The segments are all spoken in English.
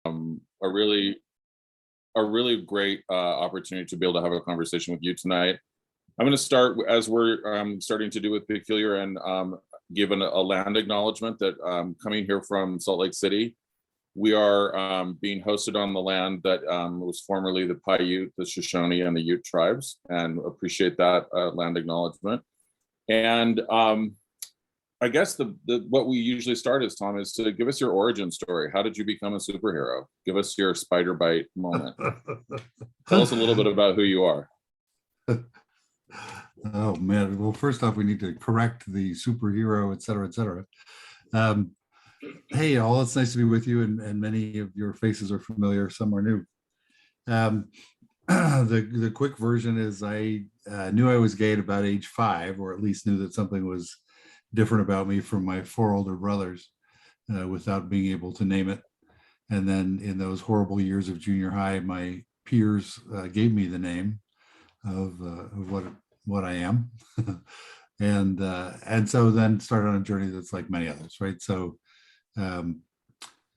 a really great opportunity to be able to have a conversation with you tonight. I'm going to start, as we're starting to do with Peculiar, and give a land acknowledgement that coming here from Salt Lake City, we are being hosted on the land that was formerly the Paiute, the Shoshone, and the Ute tribes, and appreciate that land acknowledgement. And I guess what we usually start is, Tom, is to give us your origin story. How did you become a superhero? Give us your spider bite moment. Tell us a little bit about who you are. Oh man! Well, first off, we need to correct the superhero, et cetera, et cetera. Hey, all! It's nice to be with you, and many of your faces are familiar. Some are new. The quick version is I knew I was gay at about age 5, or at least knew that something was different about me from my 4 older brothers, without being able to name it. And then in those horrible years of junior high, my peers gave me the name of what I am, and so then started on a journey that's like many others, right? So,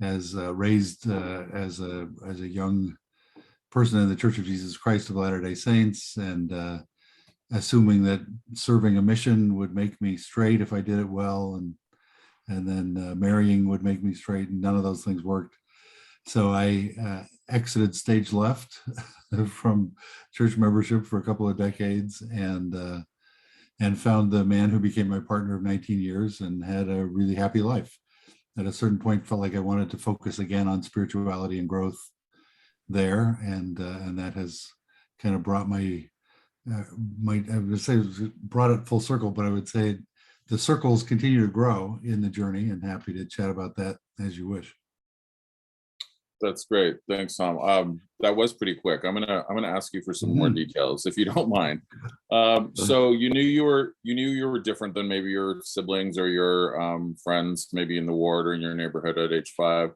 as raised as a young person in the Church of Jesus Christ of Latter-day Saints, and assuming that serving a mission would make me straight if I did it well, and then marrying would make me straight, and none of those things worked. So I exited stage left from church membership for a couple of decades, and found the man who became my partner of 19 years and had a really happy life. At a certain point, felt like I wanted to focus again on spirituality and growth there, and that has kind of brought I would say brought it full circle, but I would say the circles continue to grow in the journey, and happy to chat about that as you wish. That's great. Thanks, Tom. That was pretty quick. I'm gonna ask you for some more details, if you don't mind. So you knew you were different than maybe your siblings or your friends, maybe in the ward or in your neighborhood at age 5.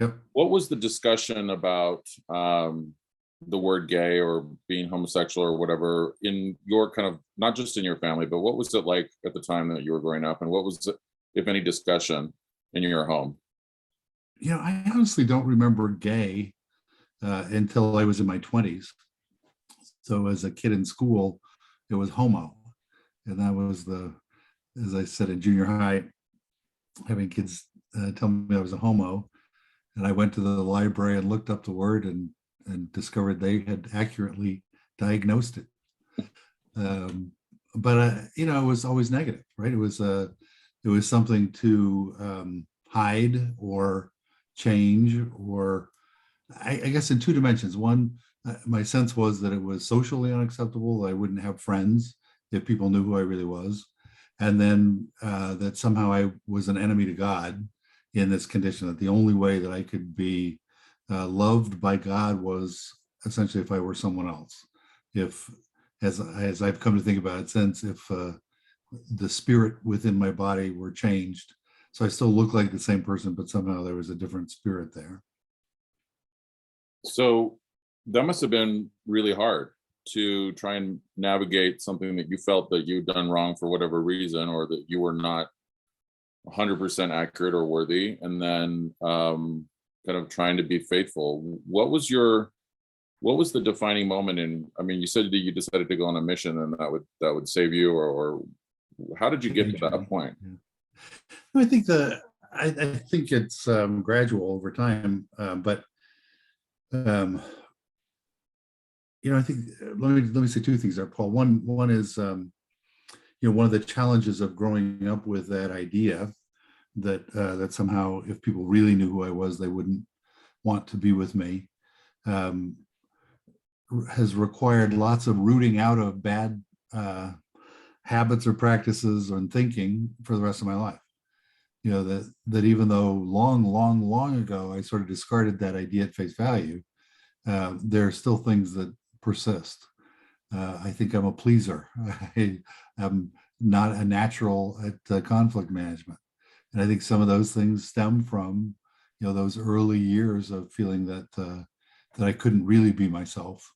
Yep. What was the discussion about the word gay or being homosexual or whatever in your kind of, not just in your family, but what was it like at the time that you were growing up, and what was, if any, discussion in your home? I honestly don't remember gay until I was in my 20s. So as a kid in school, it was homo. And that was as I said, in junior high, having kids tell me I was a homo. And I went to the library and looked up the word and discovered they had accurately diagnosed it. But it was always negative, right? It was something to hide or change, or I guess in 2 dimensions. One, my sense was that it was socially unacceptable. I wouldn't have friends if people knew who I really was. And then that somehow I was an enemy to God in this condition, that the only way that I could be loved by God was essentially if I were someone else. If, as I've come to think about it since, if the spirit within my body were changed, so I still look like the same person, but somehow there was a different spirit there. So that must have been really hard to try and navigate something that you felt that you'd done wrong for whatever reason, or that you were not 100% accurate or worthy, and then kind of trying to be faithful. What was the defining moment you said that you decided to go on a mission, and that would save you, or how did you get to that point? Yeah. I think I think it's gradual over time, but I think let me say 2 things there, Paul. One is one of the challenges of growing up with that idea that somehow if people really knew who I was, they wouldn't want to be with me, has required lots of rooting out of bad habits or practices and thinking for the rest of my life. That even though long ago I sort of discarded that idea at face value, there are still things that persist. I think I'm a pleaser. I'm not a natural at conflict management. And I think some of those things stem from, those early years of feeling that I couldn't really be myself.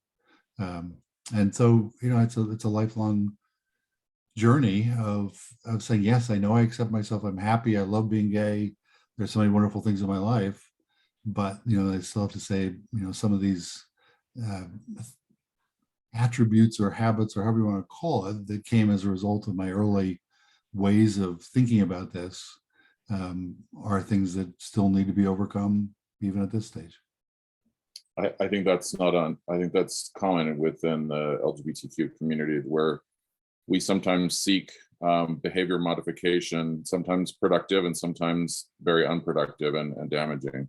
And so, it's a lifelong journey of saying, yes, I know I accept myself. I'm happy. I love being gay. There's so many wonderful things in my life, but I still have to say, some of these uh, attributes or habits, or however you want to call it, that came as a result of my early ways of thinking about this, are things that still need to be overcome even at this stage. I think that's not on. I think that's common within the LGBTQ community, where we sometimes seek behavior modification, sometimes productive and sometimes very unproductive and damaging.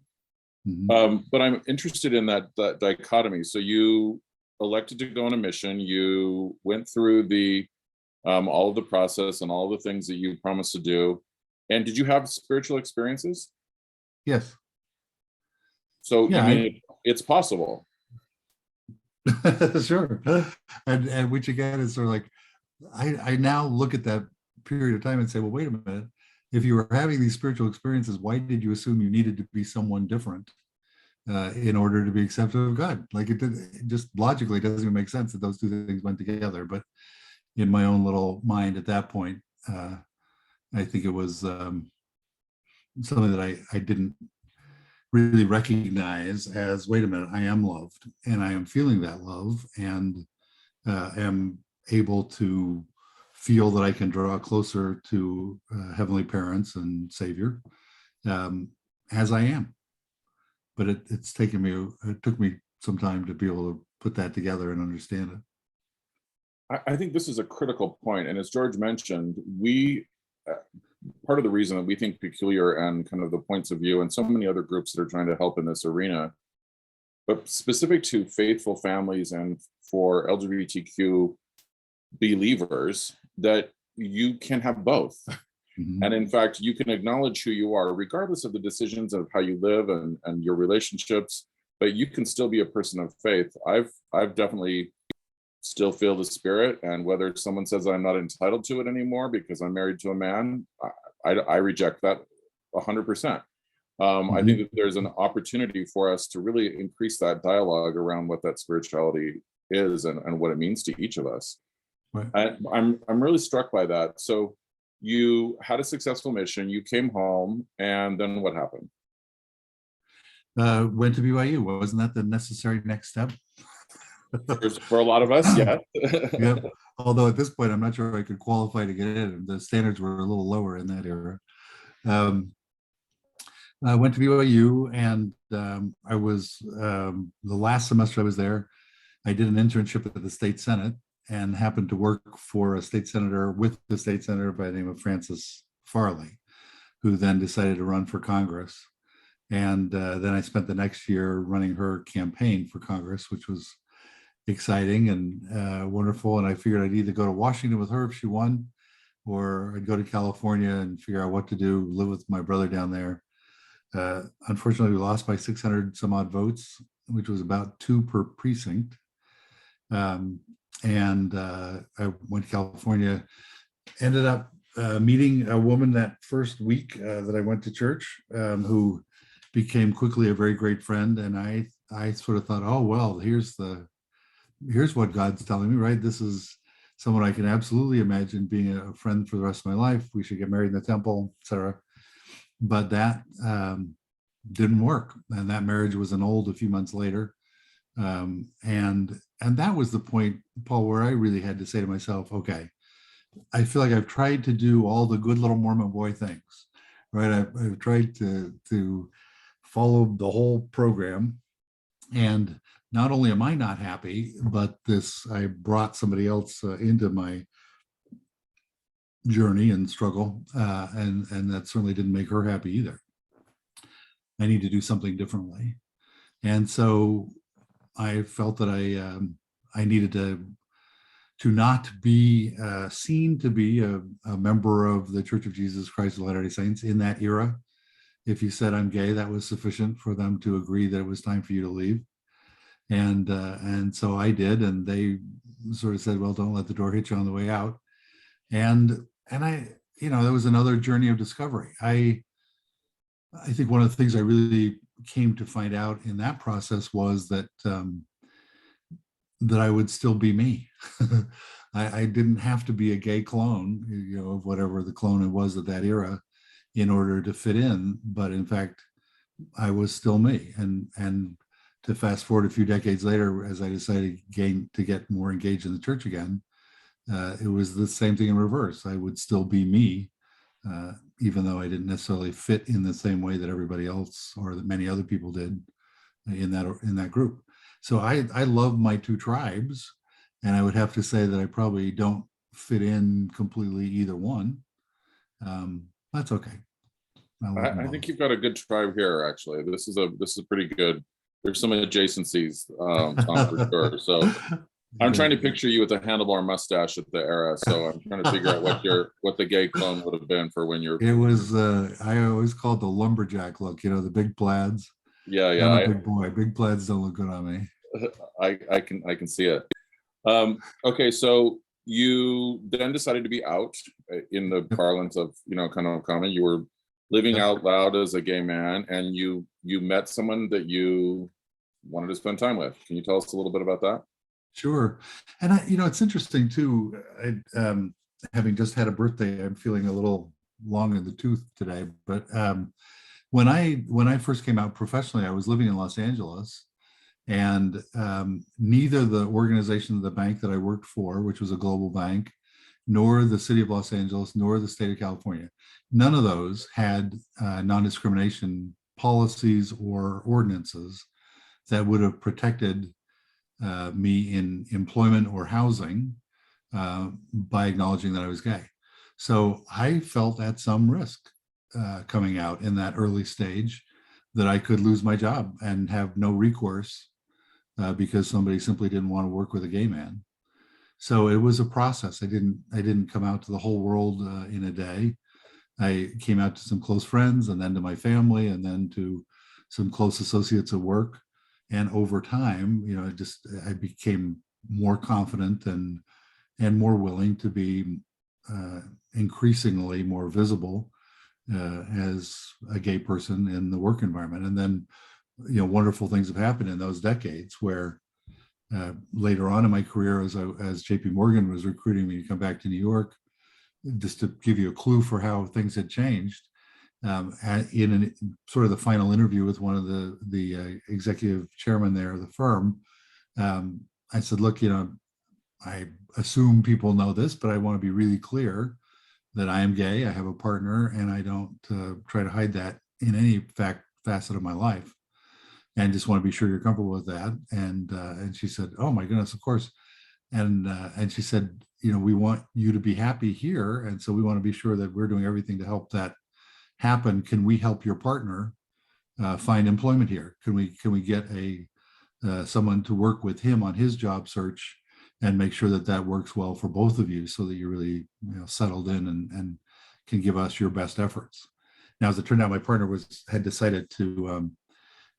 But I'm interested in that dichotomy. So you elected to go on a mission. You went through the all of the process and all the things that you promised to do. And did you have spiritual experiences? Yes. So Yeah, I mean, it's possible. Sure. And which again is sort of like, I now look at that period of time and say, well, wait a minute. If you were having these spiritual experiences, why did you assume you needed to be someone different in order to be accepted of God? Like it just logically doesn't even make sense that those two things went together. But in my own little mind at that point, I think it was something that I didn't really recognize as, wait a minute, I am loved and I am feeling that love and am able to feel that I can draw closer to heavenly parents and Savior as I am. But it took me some time to be able to put that together and understand it. I think this is a critical point. And as George mentioned, part of the reason that we think Peculiar and kind of the points of view and so many other groups that are trying to help in this arena, but specific to faithful families and for LGBTQ believers, that you can have both. And in fact, you can acknowledge who you are, regardless of the decisions of how you live and your relationships, but you can still be a person of faith. I've definitely still feel the Spirit, and whether someone says I'm not entitled to it anymore because I'm married to a man, I reject that 100%. I think that there's an opportunity for us to really increase that dialogue around what that spirituality is and what it means to each of us. Right. I'm really struck by that. So you had a successful mission, you came home, and then what happened? Went to BYU. Wasn't that the necessary next step? For a lot of us, yeah. Yep. Although at this point, I'm not sure I could qualify to get in. The standards were a little lower in that era. I went to BYU, and I was the last semester I was there. I did an internship at the state senate and happened to work for a state senator with the state senator by the name of Frances Farley, who then decided to run for Congress. And then I spent the next year running her campaign for Congress, which was exciting and wonderful. And I figured I'd either go to Washington with her if she won, or I'd go to California and figure out what to do, live with my brother down there. Unfortunately, we lost by 600 some odd votes, which was about 2 per precinct. And I went to California, ended up meeting a woman that first week that I went to church, who became quickly a very great friend. And I sort of thought, oh, well, here's what God's telling me, right? This is someone I can absolutely imagine being a friend for the rest of my life. We should get married in the temple, etc. But that didn't work. And that marriage was annulled a few months later. And that was the point, Paul, where I really had to say to myself, okay, I feel like I've tried to do all the good little Mormon boy things, right? I've tried to follow the whole program. And not only am I not happy, but I brought somebody else into my journey and struggle. And that certainly didn't make her happy either. I need to do something differently. And so I felt that I needed to not be seen to be a member of the Church of Jesus Christ of Latter-day Saints in that era. If you said I'm gay, that was sufficient for them to agree that it was time for you to leave. And so I did, and they sort of said, well, don't let the door hit you on the way out. And I, there was another journey of discovery. I think one of the things I really came to find out in that process was that that I would still be me. I didn't have to be a gay clone, of whatever the clone it was of that era in order to fit in. But in fact, I was still me. And to fast forward a few decades later, as I decided to get more engaged in the church again, it was the same thing in reverse. I would still be me, even though I didn't necessarily fit in the same way that everybody else or that many other people did in that group. So I love my two tribes, and I would have to say that I probably don't fit in completely either one. That's okay. I think you've got a good tribe here. Actually, this is pretty good. There's some adjacencies, Tom, for sure. So I'm trying to picture you with a handlebar mustache at the era. So I'm trying to figure out what the gay clone would have been for when you're. It was I always called the lumberjack look. The big plaids. Yeah, I'm a big boy. Big plaids don't look good on me. I can see it. Okay, so you then decided to be out in the parlance of kind of common. You were living out loud as a gay man, and you met someone that you wanted to spend time with. Can you tell us a little bit about that? Sure. And it's interesting too. Having just had a birthday, I'm feeling a little long in the tooth today. But when I first came out professionally, I was living in Los Angeles, and neither the organization of the bank that I worked for, which was a global bank, nor the city of Los Angeles, nor the state of California, none of those had non-discrimination policies or ordinances that would have protected me in employment or housing by acknowledging that I was gay. So I felt at some risk coming out in that early stage that I could lose my job and have no recourse because somebody simply didn't want to work with a gay man. So it was a process. I didn't come out to the whole world in a day. I came out to some close friends, and then to my family, and then to some close associates at work. And over time, I became more confident and more willing to be increasingly more visible as a gay person in the work environment. And then, wonderful things have happened in those decades where later on in my career, as JP Morgan was recruiting me to come back to New York, just to give you a clue for how things had changed, in sort of the final interview with one of the executive chairman there of the firm, I said, look, I assume people know this, but I want to be really clear that I am gay. I have a partner, and I don't try to hide that in any facet of my life. And just want to be sure you're comfortable with that. And she said, oh my goodness, of course. And she said, we want you to be happy here. And so we want to be sure that we're doing everything to help that happen. Can we help your partner find employment here? Can we get someone to work with him on his job search and make sure that works well for both of you so that you're really settled in and can give us your best efforts. Now, as it turned out, my partner had decided to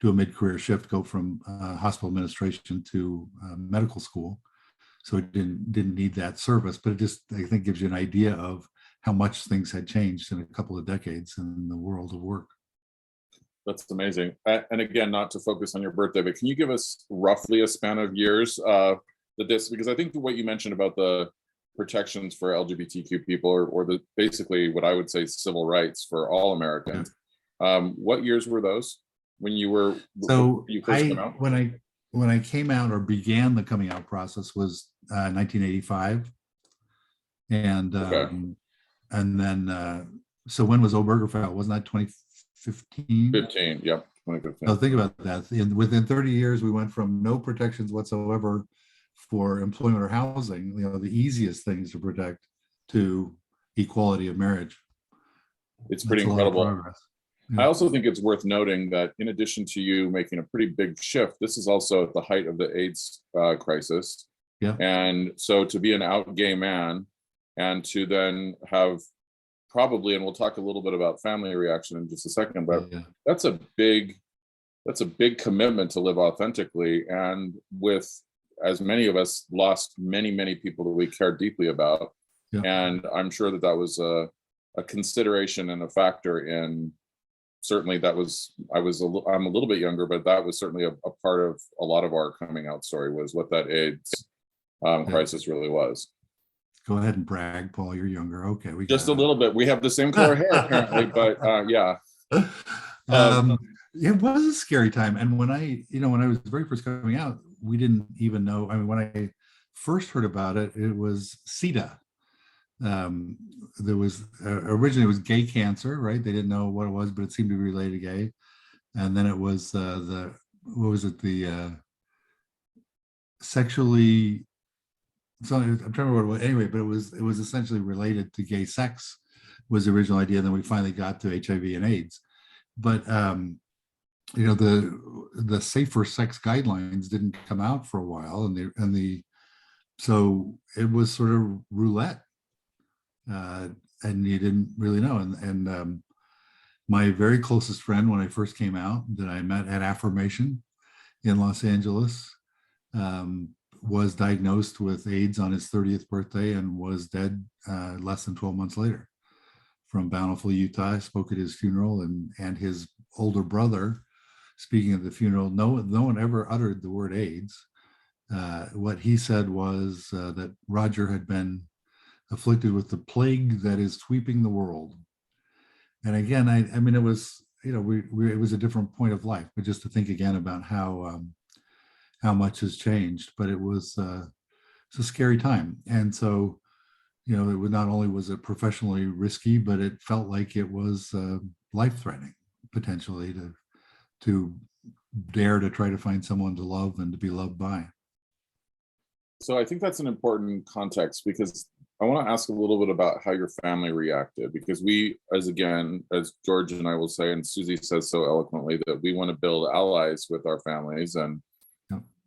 do a mid-career shift, go from hospital administration to medical school. So it didn't need that service, but it just, I think, gives you an idea of how much things had changed in a couple of decades in the world of work. That's amazing. And again, not to focus on your birthday, but can you give us roughly a span of years because I think what you mentioned about the protections for LGBTQ people or basically what I would say civil rights for all Americans. Yeah. What years were those when you first came out? When I came out or began the coming out process was 1985. And okay. And then so when was Obergefell? Wasn't that 2015? 15, yep, 2015. So think about that. Within 30 years, we went from no protections whatsoever for employment or housing, the easiest things to protect, to equality of marriage. It's pretty incredible. Yeah. I also think it's worth noting that in addition to you making a pretty big shift, this is also at the height of the AIDS crisis. Yeah. And so to be an out gay man and to then have probably, and we'll talk a little bit about family reaction in just a second, but yeah. That's a big commitment to live authentically. And with as many of us lost many people that we cared deeply about. Yeah. And I'm sure that was a consideration and a factor in, certainly I'm a little bit younger, but that was certainly a part of a lot of our coming out story, was what that AIDS crisis really was. Go ahead and brag, Paul, you're younger. Okay. We just a little bit. We have the same color hair apparently, but yeah. it was a scary time. And when I was very first coming out, we didn't even know. I mean, when I first heard about it, it was SIDA. There was originally it was gay cancer, right? They didn't know what it was, but it seemed to be related to gay. And then it was what was it? The sexually. So I'm trying to remember what it was anyway, but it was essentially related to gay sex was the original idea. And then we finally got to HIV and AIDS. But the safer sex guidelines didn't come out for a while, and so it was sort of roulette, and you didn't really know. And my very closest friend when I first came out that I met at Affirmation in Los Angeles was diagnosed with AIDS on his 30th birthday and was dead less than 12 months later from Bountiful, Utah. I spoke at his funeral, and his older brother, speaking at the funeral, no one ever uttered the word AIDS. What he said was that Roger had been afflicted with the plague that is sweeping the world. And again, I mean, it was, it was a different point of life, but just to think again about how much has changed. But it's a scary time. And so, it was not only was it professionally risky, but it felt like it was life-threatening potentially to dare to try to find someone to love and to be loved by. So I think that's an important context, because I want to ask a little bit about how your family reacted, because we, as George and I will say, and Susie says so eloquently, that we want to build allies with our families and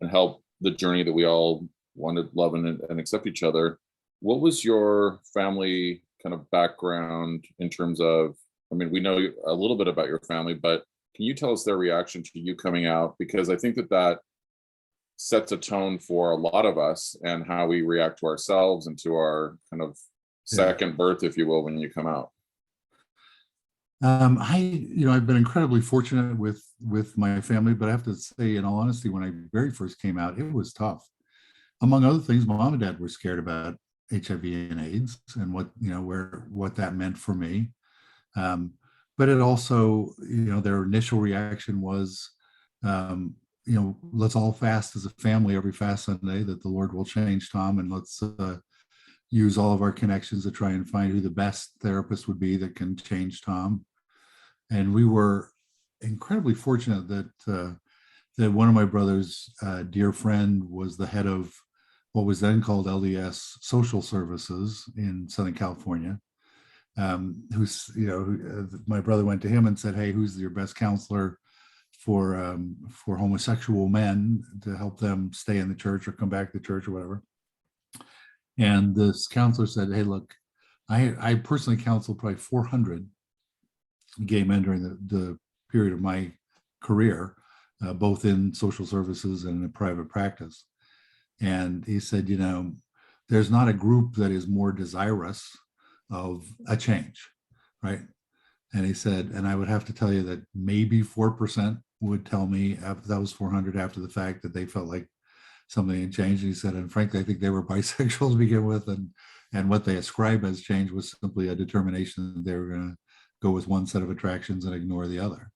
help the journey that we all want to love and accept each other. What was your family kind of background in terms of, I mean, we know a little bit about your family, but can you tell us their reaction to you coming out? Because I think that sets a tone for a lot of us and how we react to ourselves and to our kind of second birth, if you will, when you come out. I've been incredibly fortunate with my family, but I have to say, in all honesty, when I very first came out, it was tough. Among other things, Mom and Dad were scared about HIV and AIDS and what that meant for me. But it also, their initial reaction was, let's all fast as a family every fast Sunday, that the Lord will change Tom, and let's use all of our connections to try and find who the best therapist would be that can change Tom. And we were incredibly fortunate that one of my brother's dear friend was the head of what was then called LDS Social Services in Southern California. My brother went to him and said, "Hey, who's your best counselor for homosexual men to help them stay in the church or come back to the church or whatever?" And this counselor said, "Hey, look, I personally counseled probably 400 gay men during the period of my career, both in social services and in private practice." And he said, there's not a group that is more desirous of a change, right? And he said, and I would have to tell you that maybe 4% would tell me, after that was 400 after the fact, that they felt like something had changed. And he said, and frankly, I think they were bisexual to begin with, and what they ascribe as change was simply a determination that they were going to go with one set of attractions and ignore the other.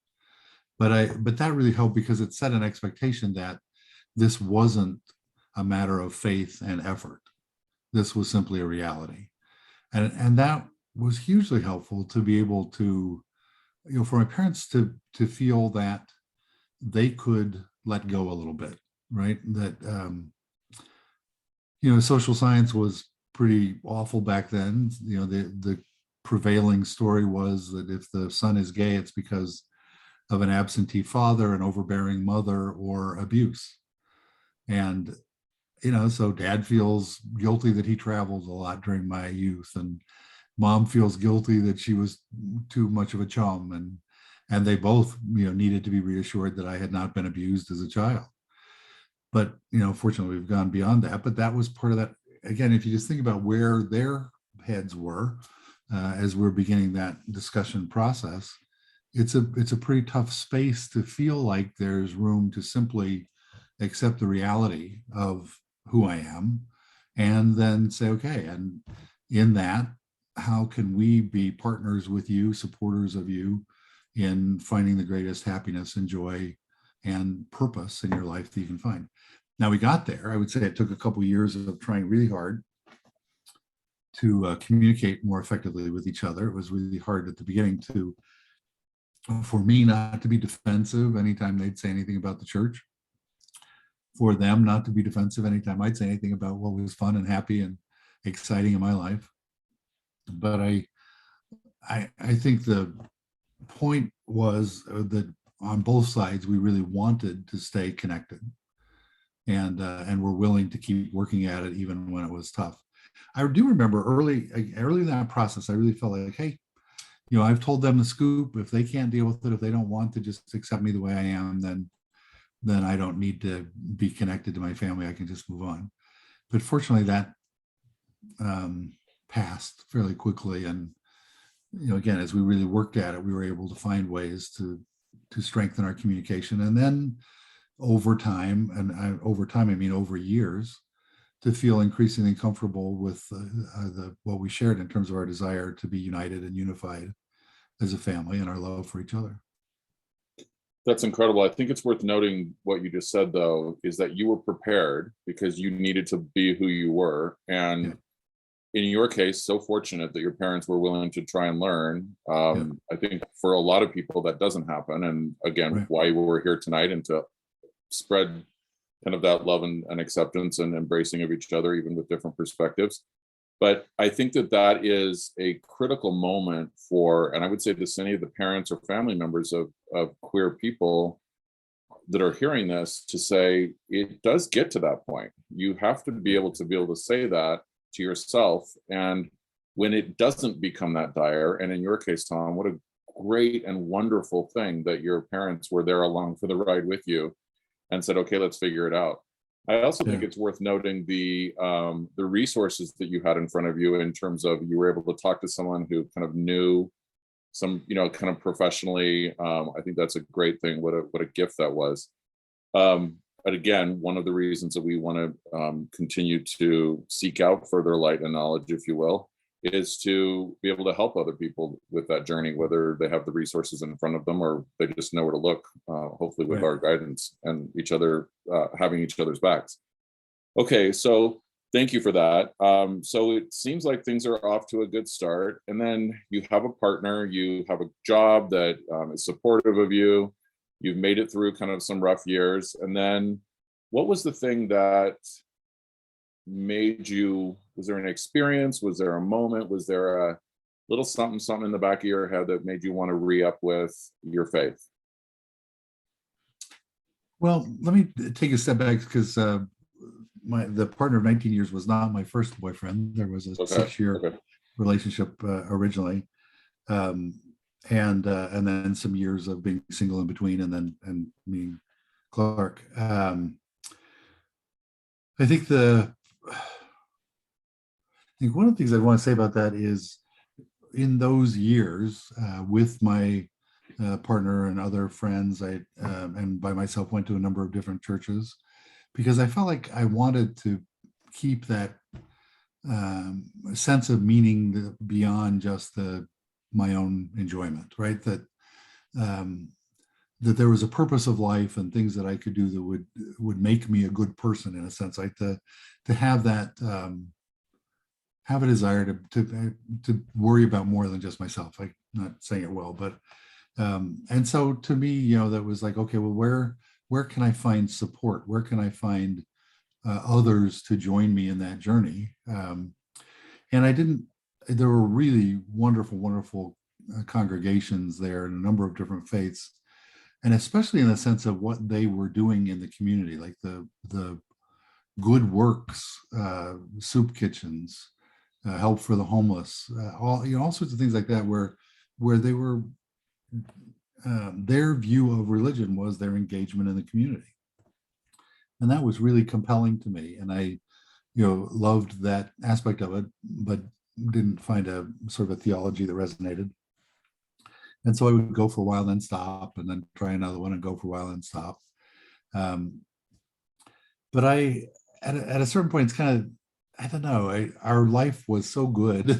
But that really helped, because it set an expectation that this wasn't a matter of faith and effort. This was simply a reality. And that was hugely helpful to be able to, for my parents to feel that they could let go a little bit, right? That, social science was pretty awful back then. The prevailing story was that if the son is gay, it's because of an absentee father, an overbearing mother, or abuse. And so Dad feels guilty that he traveled a lot during my youth, and Mom feels guilty that she was too much of a chum, and they both needed to be reassured that I had not been abused as a child. But fortunately, we've gone beyond that. But that was part of that. Again, if you just think about where their heads were as we're beginning that discussion process, it's a pretty tough space to feel like there's room to simply accept the reality of who I am, and then say, okay, and in that, how can we be partners with you, supporters of you, in finding the greatest happiness and joy and purpose in your life that you can find. Now we got there. I would say it took a couple of years of trying really hard to communicate more effectively with each other. It was really hard at the beginning for me not to be defensive anytime they'd say anything about the church, for them not to be defensive anytime I'd say anything about what was fun and happy and exciting in my life. But I think the point was that on both sides, we really wanted to stay connected, and we're willing to keep working at it even when it was tough. I do remember early in that process, I really felt like, hey, I've told them the scoop. If they can't deal with it, if they don't want to just accept me the way I am, then I don't need to be connected to my family. I can just move on. But fortunately, that passed fairly quickly. And, again, as we really worked at it, we were able to find ways to strengthen our communication. And then over time, and I mean over years, to feel increasingly comfortable with what we shared in terms of our desire to be united and unified as a family and our love for each other. That's incredible. I think it's worth noting what you just said, though, is that you were prepared because you needed to be who you were. And in your case, so fortunate that your parents were willing to try and learn. I think for a lot of people that doesn't happen. And again, why we're here tonight, and to spread kind of that love and acceptance and embracing of each other, even with different perspectives. But I think that is a critical moment for, and I would say this, any of the parents or family members of queer people that are hearing this, to say it does get to that point. You have to be able to say that to yourself. And when it doesn't become that dire, and in your case, Tom, what a great and wonderful thing that your parents were there along for the ride with you and said, okay, let's figure it out. I also think it's worth noting the resources that you had in front of you, in terms of you were able to talk to someone who kind of knew some, kind of professionally. I think that's a great thing. What a gift that was. But again, one of the reasons that we want to continue to seek out further light and knowledge, if you will, is to be able to help other people with that journey, whether they have the resources in front of them or they just know where to look, hopefully with our guidance and each other, having each other's backs. Okay, so thank you for that. So it seems like things are off to a good start, and then you have a partner, you have a job that is supportive of you, you've made it through kind of some rough years, and then what was the thing that made you, was there an experience, was there a moment, was there a little something in the back of your head that made you want to re-up with your faith? Well, let me take a step back, because the partner of 19 years was not my first boyfriend. There was a 6-year relationship originally, and then some years of being single in between, and meeting Clark. I think one of the things I want to say about that is, in those years, with my partner and other friends, I and by myself, went to a number of different churches, because I felt like I wanted to keep that sense of meaning beyond just my own enjoyment, right? That there was a purpose of life and things that I could do that would make me a good person, in a sense, like to have that. Have a desire to worry about more than just myself. I'm not saying it well, but and so to me, that was like, okay, well, where can I find support? Where can I find others to join me in that journey? And there were really wonderful congregations there in a number of different faiths, and especially in the sense of what they were doing in the community, like the good works, soup kitchens, help for the homeless, all sorts of things like that, where they were, their view of religion was their engagement in the community, and that was really compelling to me. And I, loved that aspect of it, but didn't find a sort of a theology that resonated. And so I would go for a while, then stop, and then try another one, and go for a while and stop. But at a certain point, it's kind of, I don't know, our life was so good.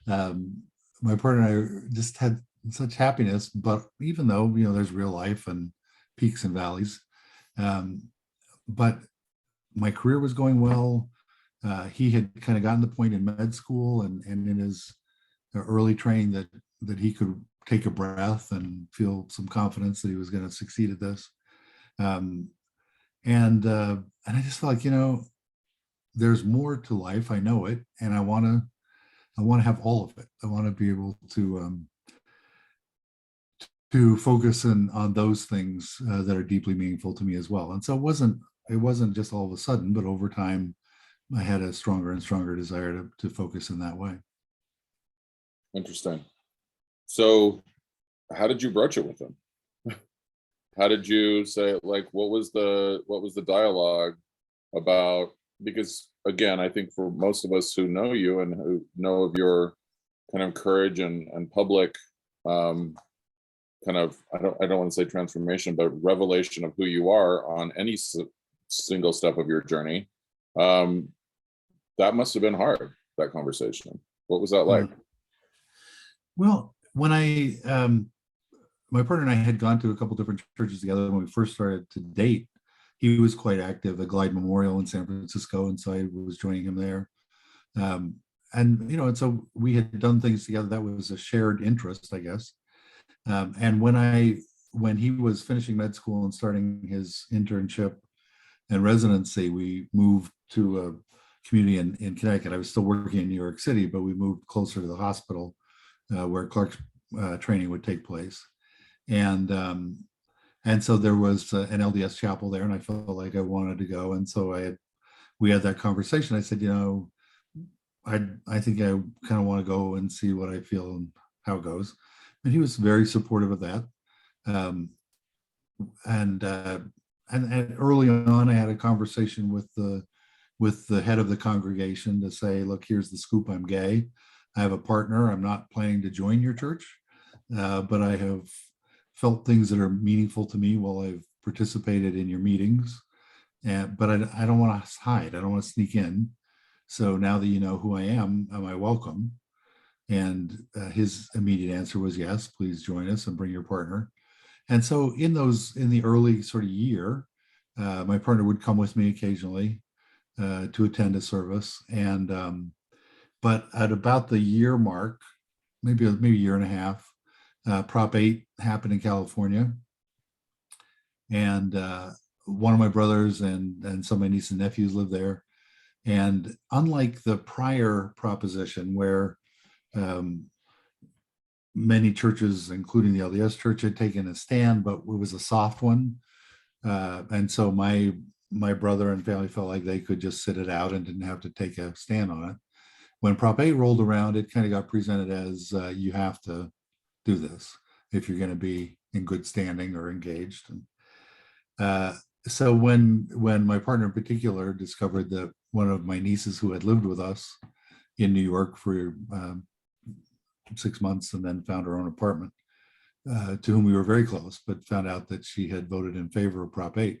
My partner and I just had such happiness. But even though, there's real life and peaks and valleys, um, but my career was going well. He had kind of gotten the point in med school and in his early training that he could take a breath and feel some confidence that he was going to succeed at this. Um, and I just felt like, there's more to life. I know it, and I want to have all of it. I want to be able to focus on those things that are deeply meaningful to me as well. And so it wasn't just all of a sudden, but over time, I had a stronger and stronger desire to focus in that way. Interesting. So how did you broach it with him? How did you say, like, what was the dialogue about? Because again, I think for most of us who know you and who know of your kind of courage and public kind of, I don't want to say transformation, but revelation of who you are on any single step of your journey, that must have been hard, that conversation. What was that like? Well, when my partner and I had gone to a couple different churches together when we first started to date. He was quite active at Glide Memorial in San Francisco, and so I was joining him there. And so we had done things together. That was a shared interest, I guess. And when he was finishing med school and starting his internship and residency, we moved to a community in Connecticut. I was still working in New York City, but we moved closer to the hospital where Clark's training would take place. And so there was an LDS chapel there, and I felt like I wanted to go. And so we had that conversation. I said, I think I kind of want to go and see what I feel and how it goes. And he was very supportive of that. And early on, I had a conversation with the head of the congregation to say, look, here's the scoop. I'm gay. I have a partner. I'm not planning to join your church, but I have felt things that are meaningful to me while I've participated in your meetings. But I don't want to hide. I don't want to sneak in. So now that you know who I am I welcome? And his immediate answer was yes, please join us and bring your partner. And so in the early sort of year, my partner would come with me occasionally to attend a service. But at about the year mark, maybe a year and a half, Prop 8 happened in California. And one of my brothers and some of my nieces and nephews live there. And unlike the prior proposition where many churches, including the LDS Church, had taken a stand, but it was a soft one. And so my brother and family felt like they could just sit it out and didn't have to take a stand on it. When Prop 8 rolled around, it kind of got presented as you have to do this if you're going to be in good standing or engaged. And so when my partner in particular discovered that one of my nieces who had lived with us in New York for 6 months and then found her own apartment, to whom we were very close, but found out that she had voted in favor of Prop 8,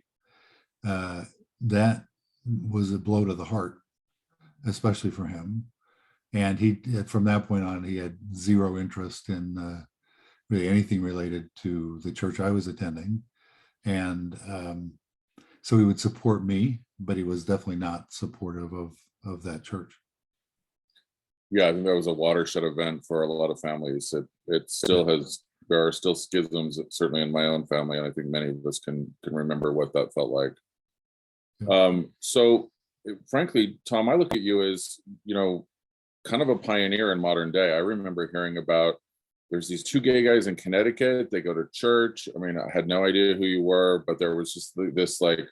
that was a blow to the heart, especially for him. And from that point on, he had zero interest in really anything related to the church I was attending. And so he would support me, but he was definitely not supportive of that church. Yeah, I think that was a watershed event for a lot of families. It still has, there are still schisms, certainly in my own family, and I think many of us can remember what that felt like. Yeah. So frankly, Tom, I look at you as, kind of a pioneer in modern day. I remember hearing about, there's these two gay guys in Connecticut, they go to church. I mean, I had no idea who you were, but there was just this like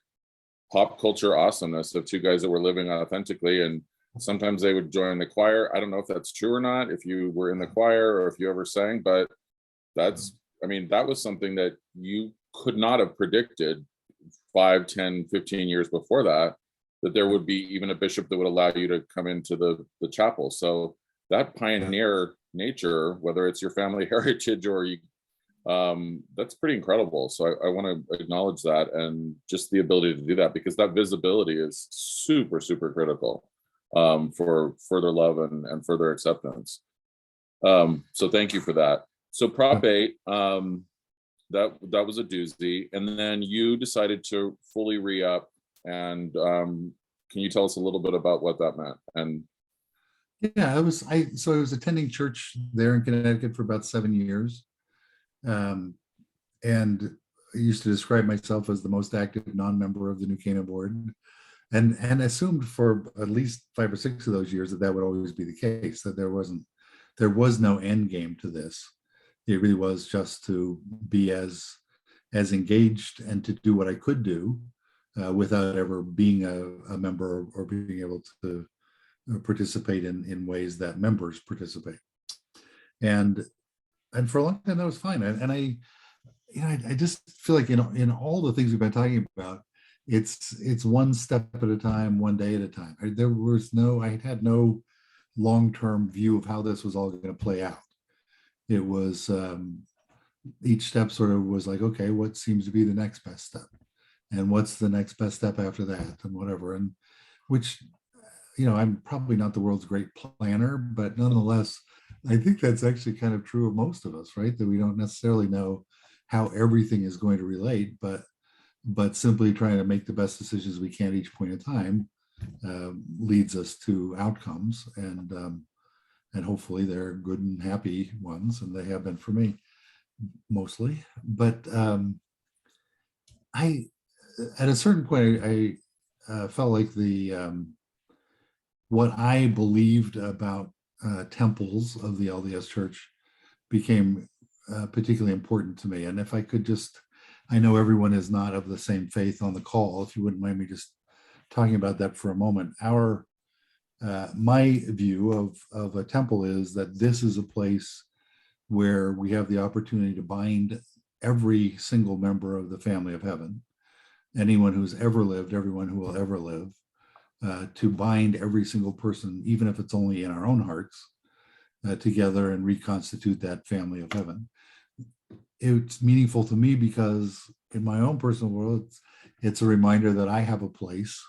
pop culture awesomeness of two guys that were living authentically. And sometimes they would join the choir. I don't know if that's true or not, if you were in the choir or if you ever sang, but that was something that you could not have predicted 5, 10, 15 years before that there would be even a bishop that would allow you to come into the chapel. So that pioneer nature, whether it's your family heritage or you, that's pretty incredible. So I want to acknowledge that, and just the ability to do that, because that visibility is super, super critical for further love and further acceptance. So thank you for that. So Prop 8, that was a doozy. And then you decided to fully re-up. And can you tell us a little bit about what that meant? And Yeah, I was attending church there in Connecticut for about 7 years. And I used to describe myself as the most active non-member of the New Canaan Board, and assumed for at least 5 or 6 of those years that would always be the case, that there was no end game to this. It really was just to be as engaged and to do what I could do without ever being a member or being able to participate in ways that members participate. And for a long time that was fine. And I just feel like in all the things we've been talking about, it's one step at a time, one day at a time. I had no long-term view of how this was all going to play out. It was each step sort of was like, okay, what seems to be the next best step, and what's the next best step after that, and whatever. And which, I'm probably not the world's great planner, but nonetheless, I think that's actually kind of true of most of us, right? That we don't necessarily know how everything is going to relate, but simply trying to make the best decisions we can at each point in time leads us to outcomes, and hopefully they're good and happy ones, and they have been for me mostly. But at a certain point, I felt like what I believed about temples of the LDS Church became particularly important to me. And if I could just, I know everyone is not of the same faith on the call. If you wouldn't mind me just talking about that for a moment. My view of a temple is that this is a place where we have the opportunity to bind every single member of the family of heaven, anyone who's ever lived, everyone who will ever live, to bind every single person, even if it's only in our own hearts, together and reconstitute that family of heaven. It's meaningful to me because in my own personal world, it's a reminder that I have a place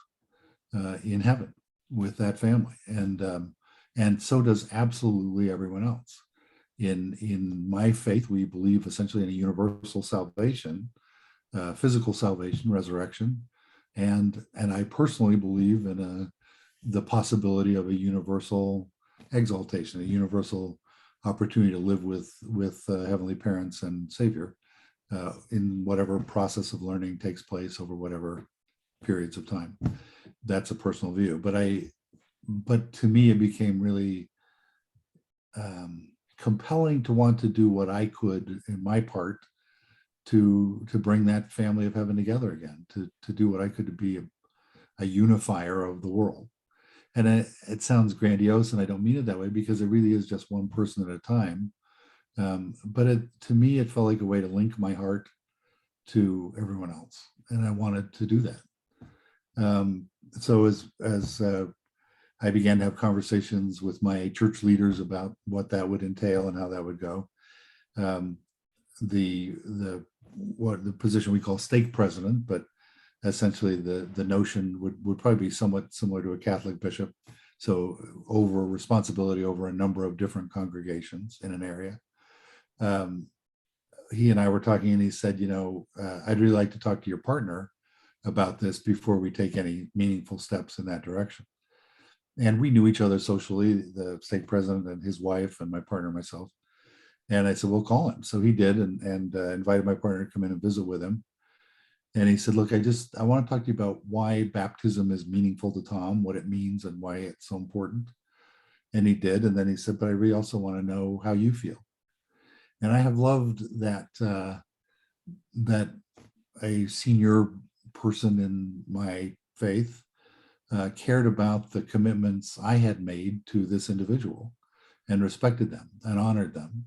in heaven with that family, and so does absolutely everyone else. In my faith, we believe essentially in a universal salvation, physical salvation, resurrection, and I personally believe in the possibility of a universal exaltation, a universal opportunity to live with heavenly parents and Savior in whatever process of learning takes place over whatever periods of time. That's a personal view, but to me it became really compelling to want to do what I could in my part to bring that family of heaven together again, to do what I could to be a unifier of the world. And it sounds grandiose, and I don't mean it that way, because it really is just one person at a time. But to me, it felt like a way to link my heart to everyone else, and I wanted to do that. So as I began to have conversations with my church leaders about what that would entail and how that would go, the position we call stake president, but essentially the notion would probably be somewhat similar to a Catholic bishop, so over responsibility over a number of different congregations in an area. He and I were talking, and he said, I'd really like to talk to your partner about this before we take any meaningful steps in that direction. And we knew each other socially, the stake president and his wife and my partner and myself. And I said, well, call him. So he did, and invited my partner to come in and visit with him. And he said, look, I want to talk to you about why baptism is meaningful to Tom, what it means and why it's so important. And he did. And then he said, but I really also want to know how you feel. And I have loved that a senior person in my faith cared about the commitments I had made to this individual and respected them and honored them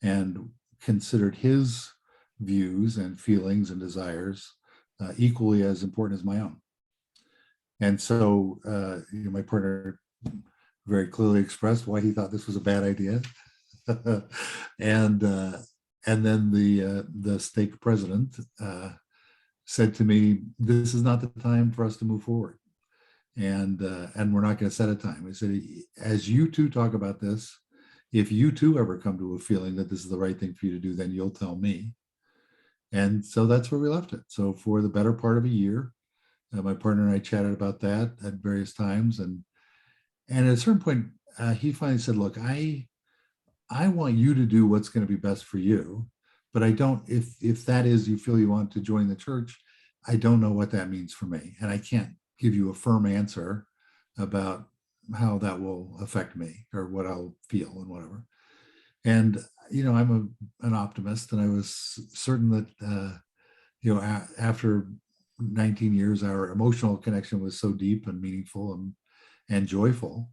and considered his views and feelings and desires equally as important as my own. And so my partner very clearly expressed why he thought this was a bad idea. And then the stake president said to me, this is not the time for us to move forward. And we're not going to set a time. He said, as you two talk about this if you too ever come to a feeling that this is the right thing for you to do, then you'll tell me. And so that's where we left it. So for the better part of a year, my partner and I chatted about that at various times. And at a certain point, he finally said, look, I want you to do what's going to be best for you. But I don't, if that is, you feel you want to join the church, I don't know what that means for me. And I can't give you a firm answer about how that will affect me or what I'll feel and whatever. And, I'm an optimist, and I was certain that, after 19 years, our emotional connection was so deep and meaningful and joyful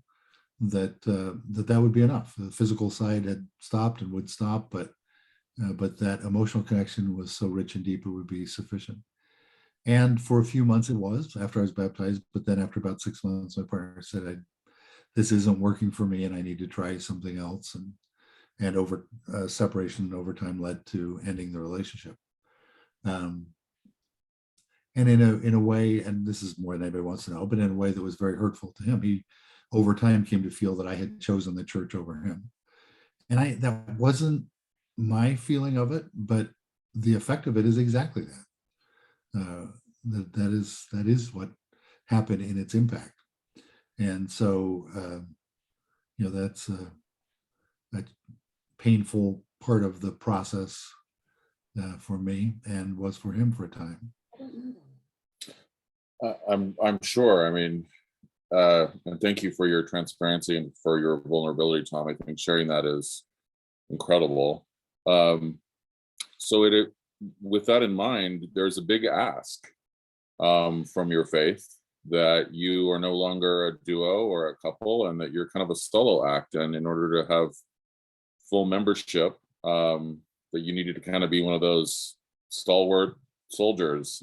that that would be enough. The physical side had stopped and would stop, but that emotional connection was so rich and deep, it would be sufficient. And for a few months it was, after I was baptized, but then after about 6 months, my partner said, this isn't working for me and I need to try something else. And over separation over time led to ending the relationship. And in a way, and this is more than anybody wants to know, but in a way that was very hurtful to him. He over time came to feel that I had chosen the church over him. And that wasn't my feeling of it, but the effect of it is exactly that. That is what happened in its impact. And so, that's a painful part of the process for me, and was for him for a time. I'm sure. I mean, and thank you for your transparency and for your vulnerability, Tom. I think sharing that is incredible. So with that in mind, there's a big ask from your faith that you are no longer a duo or a couple, and that you're kind of a solo act. And in order to have full membership, that you needed to kind of be one of those stalwart soldiers.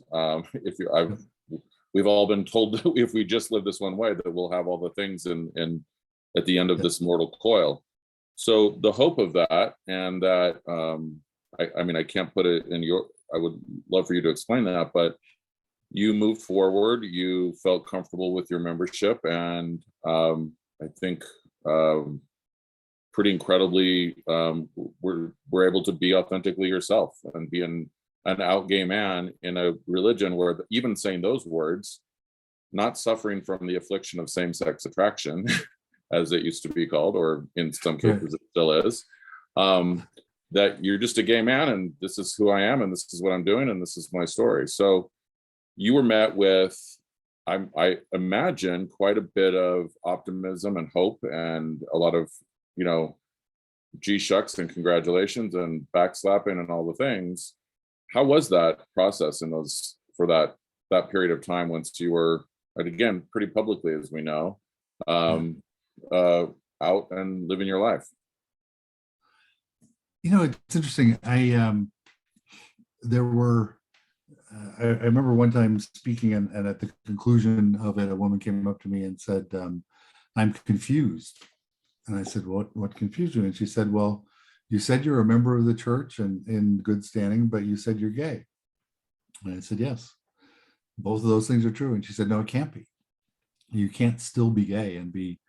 We've all been told that if we just live this one way, that we'll have all the things in at the end of this mortal coil. So the hope of that, and that, I mean, I can't put it in I would love for you to explain that, but you moved forward, you felt comfortable with your membership, and I think pretty incredibly, we're able to be authentically yourself and be an out gay man in a religion where even saying those words, not suffering from the affliction of same-sex attraction, as it used to be called, or in some cases it still is, that you're just a gay man and this is who I am and this is what I'm doing and this is my story. So you were met with, I imagine, quite a bit of optimism and hope, and a lot of, gee shucks and congratulations and backslapping and all the things. How was that process for that period of time once you were, and again, pretty publicly, as we know, out and living your life? It's interesting. I remember one time speaking, and at the conclusion of it, a woman came up to me and said, I'm confused. And I said, what confused you? And she said, well, you said you're a member of the church and in good standing, but you said you're gay. And I said, yes, both of those things are true. And she said, no, it can't be. You can't still be gay and be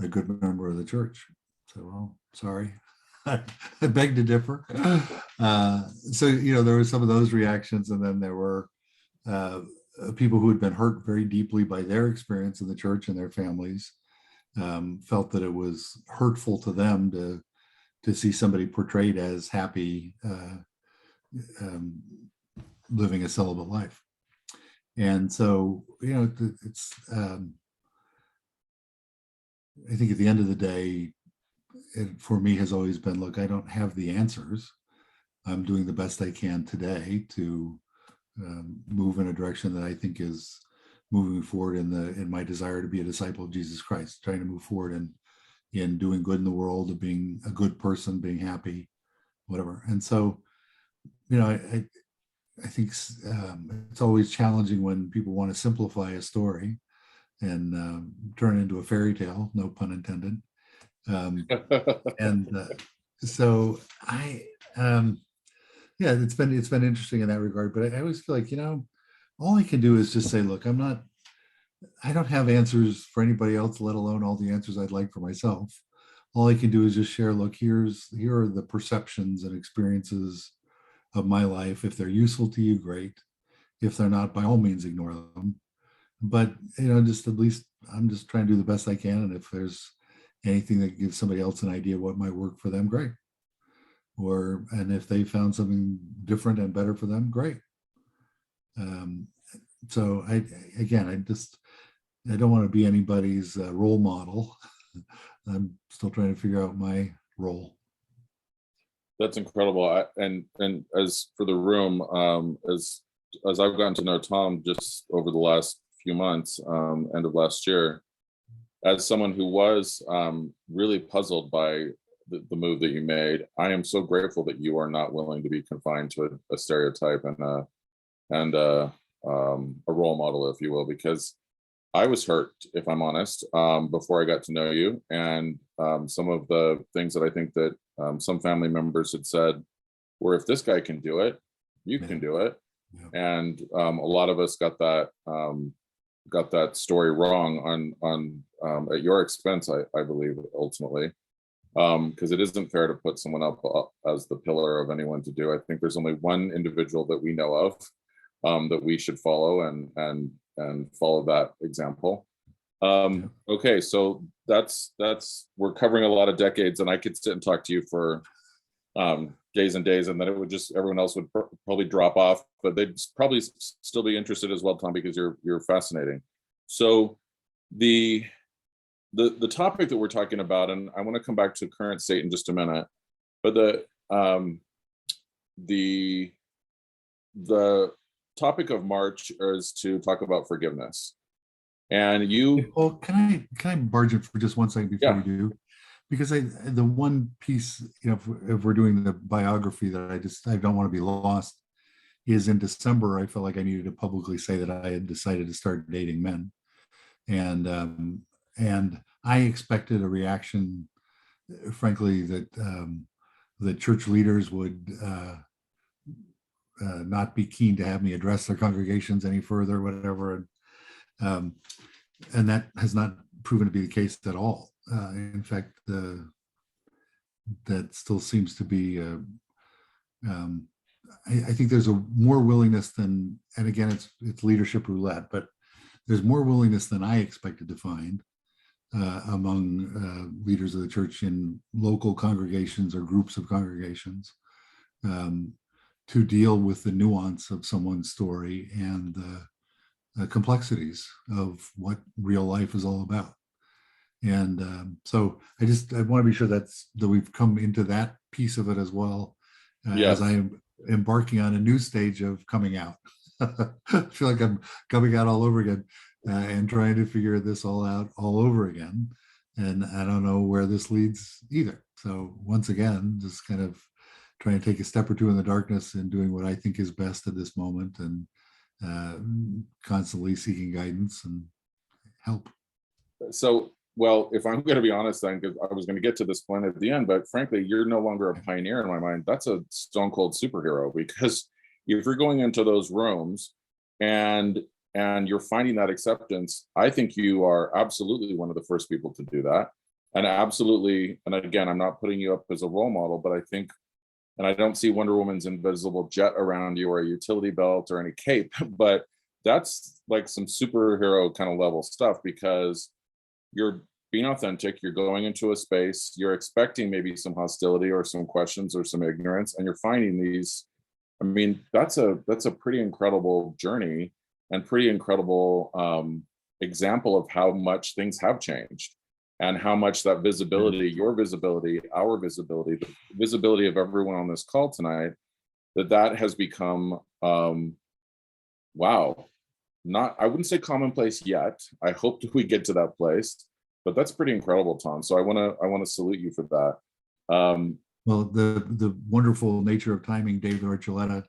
a good member of the church. So, well, sorry. I beg to differ. So, there were some of those reactions. And then there were people who had been hurt very deeply by their experience in the church, and their families felt that it was hurtful to them to see somebody portrayed as happy, living a celibate life. And so, it's, I think at the end of the day, it, for me, has always been, look, I don't have the answers. I'm doing the best I can today to move in a direction that I think is moving forward in my desire to be a disciple of Jesus Christ, trying to move forward in doing good in the world, of being a good person, being happy, whatever. And so, I think it's always challenging when people want to simplify a story and turn it into a fairy tale, no pun intended. So it's been interesting in that regard, but I always feel like, all I can do is just say, look, I don't have answers for anybody else, let alone all the answers I'd like for myself. all I can do is just share, look, here are the perceptions and experiences of my life. If they're useful to you, great. If they're not, by all means, ignore them. But, just at least I'm just trying to do the best I can. And if there's anything that gives somebody else an idea what might work for them, great. And if they found something different and better for them, great. So I don't want to be anybody's role model. I'm still trying to figure out my role. That's incredible. And as for the room, as I've gotten to know Tom just over the last few months, end of last year, as someone who was really puzzled by the move that you made, I am so grateful that you are not willing to be confined to a stereotype and a role model, if you will, because I was hurt, if I'm honest, before I got to know you. And some of the things that I think that some family members had said were, if this guy can do it, you can do it. Yeah. And a lot of us got that story wrong on at your expense, I believe, ultimately, because it isn't fair to put someone up as the pillar of anyone to do. I think there's only one individual that we know of that we should follow and follow that example. Okay, so that's we're covering a lot of decades, and I could sit and talk to you for days and days, and then it would just, everyone else would probably drop off, but they'd probably still be interested as well, Tom, because you're fascinating. So the topic that we're talking about, and I want to come back to current state in just a minute, but the topic of March is to talk about forgiveness. And you, well, can I barge in for just 1 second before you do? Because the one piece, if we're doing the biography that I don't want to be lost, is in December, I felt like I needed to publicly say that I had decided to start dating men. And I expected a reaction, frankly, that the church leaders would not be keen to have me address their congregations any further, whatever. And that has not proven to be the case at all. In fact, that still seems to be, I think there's a more willingness than, and again, it's leadership roulette, but there's more willingness than I expected to find among leaders of the church in local congregations or groups of congregations to deal with the nuance of someone's story and the complexities of what real life is all about. And so I want to be sure that we've come into that piece of it as well, as I am embarking on a new stage of coming out. I feel like I'm coming out all over again and trying to figure this all out all over again. And I don't know where this leads either. So once again, just kind of trying to take a step or two in the darkness and doing what I think is best at this moment, and constantly seeking guidance and help. So, well, if I'm going to be honest, then, because I was going to get to this point at the end, but frankly, you're no longer a pioneer in my mind. That's a stone cold superhero, because if you're going into those rooms and you're finding that acceptance, I think you are absolutely one of the first people to do that. And absolutely, and again, I'm not putting you up as a role model, but I think, and I don't see Wonder Woman's invisible jet around you or a utility belt or any cape, but that's like some superhero kind of level stuff, because you're being authentic, you're going into a space, you're expecting maybe some hostility or some questions or some ignorance, and you're finding these. I mean, that's a pretty incredible journey and pretty incredible example of how much things have changed, and how much that visibility, your visibility, our visibility, the visibility of everyone on this call tonight, that has become, wow, I wouldn't say commonplace yet. I hope we get to that place, but that's pretty incredible, Tom. So I want to salute you for that. Well, the wonderful nature of timing, David Archuleta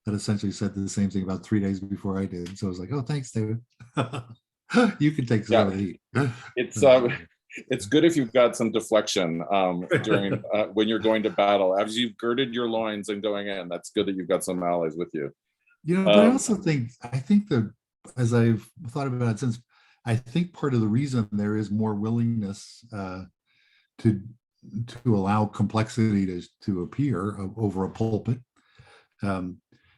had essentially said the same thing about 3 days before I did. So I was like, oh, thanks, David. You can take some of the heat. It's good if you've got some deflection during when you're going to battle. As you've girded your loins and going in, that's good that you've got some allies with you. But I also think that, as I've thought about it since, I think part of the reason there is more willingness to allow complexity to appear over a pulpit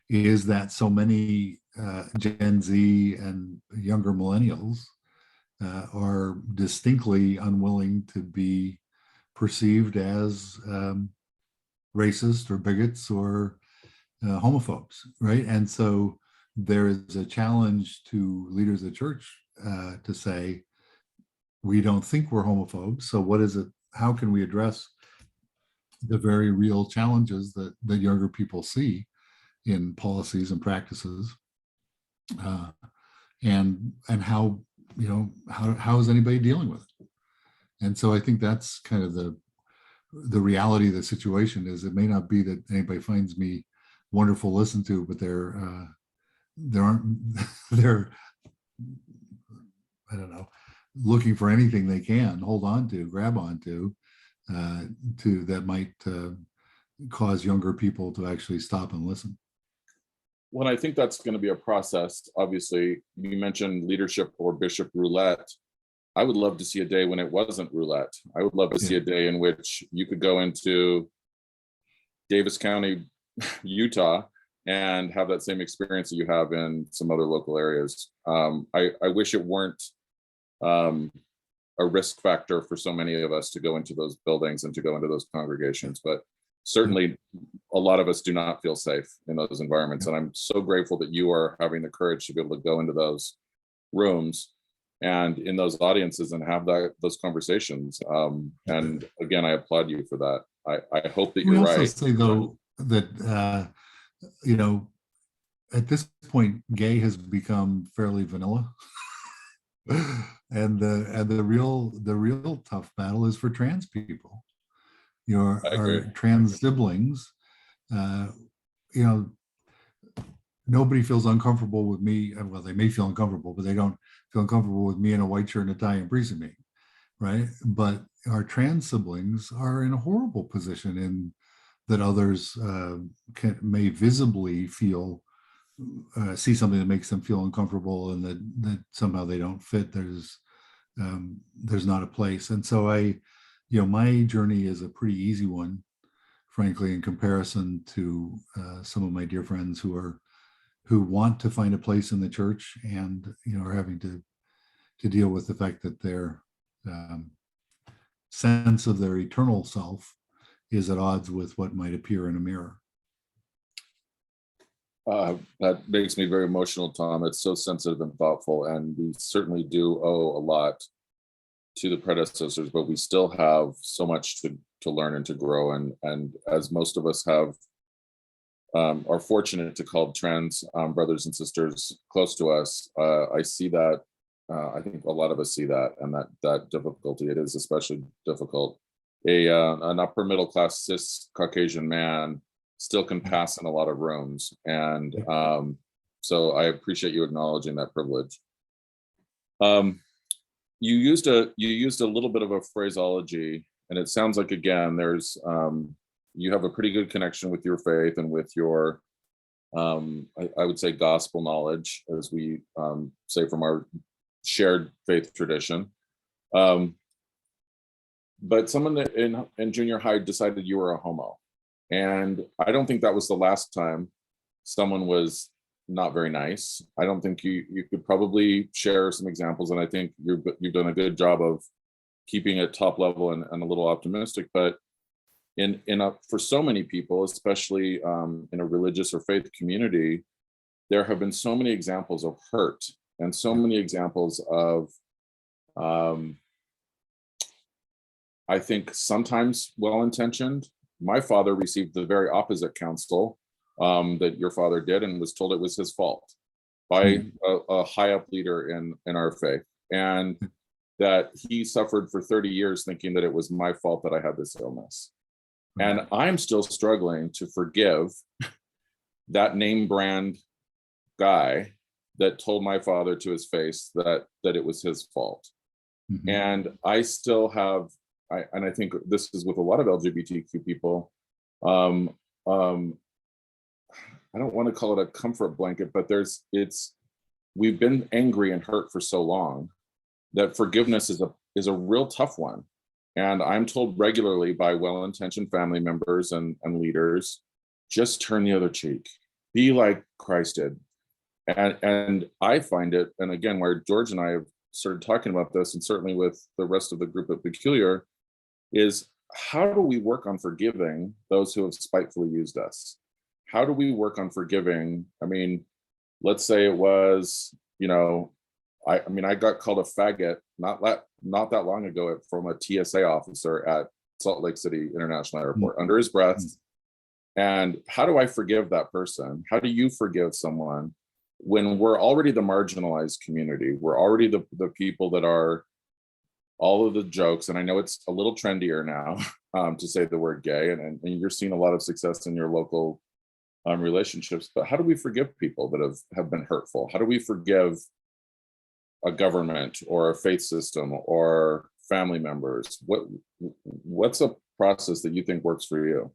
is that so many Gen Z and younger millennials are distinctly unwilling to be perceived as racist or bigots or homophobes, right? And so there is a challenge to leaders of the church to say, we don't think we're homophobes. So what is it? How can we address the very real challenges that younger people see in policies and practices? And how, how is anybody dealing with it? And so I think that's kind of the reality of the situation. Is it may not be that anybody finds me wonderful to listen to, but they're I don't know, looking for anything they can hold on to, grab onto, that might cause younger people to actually stop and listen. Well, I think that's going to be a process. Obviously, you mentioned leadership or bishop roulette. I would love to see a day when it wasn't roulette. I would love to see a day in which you could go into Davis County, Utah, and have that same experience that you have in some other local areas. I wish it weren't a risk factor for so many of us to go into those buildings and to go into those congregations, but certainly a lot of us do not feel safe in those environments. And I'm so grateful that you are having the courage to be able to go into those rooms and in those audiences and have those conversations. And again, I applaud you for that. I hope that you're right. We also say though that, at this point, gay has become fairly vanilla. and the real tough battle is for trans people. Our trans siblings, nobody feels uncomfortable with me. Well, they may feel uncomfortable, but they don't feel uncomfortable with me in a white shirt and a tie and priest meeting, right? But our trans siblings are in a horrible position in that others may visibly feel, see something that makes them feel uncomfortable, and that somehow they don't fit. There's not a place. And so my journey is a pretty easy one, frankly, in comparison to some of my dear friends who want to find a place in the church and are having to deal with the fact that their sense of their eternal self is at odds with what might appear in a mirror. That makes me very emotional, Tom. It's so sensitive and thoughtful, and we certainly do owe a lot to the predecessors, but we still have so much to learn and to grow. And as most of us are fortunate to call trans brothers and sisters close to us, I see that. I think a lot of us see that, and that difficulty. It is especially difficult. An upper middle class cis Caucasian man still can pass in a lot of rooms, and so I appreciate you acknowledging that privilege. You used a little bit of a phraseology, and it sounds like, again, there's you have a pretty good connection with your faith and with your I would say gospel knowledge, as we say from our shared faith tradition. But someone in junior high decided you were a homo. And I don't think that was the last time someone was not very nice. I don't think you could probably share some examples, and I think you've done a good job of keeping it top level and a little optimistic. But for so many people, especially in a religious or faith community, there have been so many examples of hurt and so many examples of I think sometimes well-intentioned. My father received the very opposite counsel that your father did, and was told it was his fault by a high up leader in our faith, and that he suffered for 30 years thinking that it was my fault that I had this illness. And I'm still struggling to forgive that name brand guy that told my father to his face that it was his fault. Mm-hmm. And I still have, and I think this is with a lot of LGBTQ people, I don't want to call it a comfort blanket, but we've been angry and hurt for so long that forgiveness is a real tough one. And I'm told regularly by well-intentioned family members and leaders, just turn the other cheek, be like Christ did. And I find it, and again, where George and I have started talking about this, and certainly with the rest of the group at Peculiar, is how do we work on forgiving those who have spitefully used us? How do we work on forgiving? I mean, let's say it was, I mean, I got called a faggot not that long ago from a TSA officer at Salt Lake City International Airport under his breath. And how do I forgive that person? How do you forgive someone when we're already the marginalized community? We're already the people that are all of the jokes. And I know it's a little trendier now to say the word gay, and you're seeing a lot of success in your local relationships. But how do we forgive people that have been hurtful? How do we forgive a government or a faith system or family members? What's a process that you think works for you?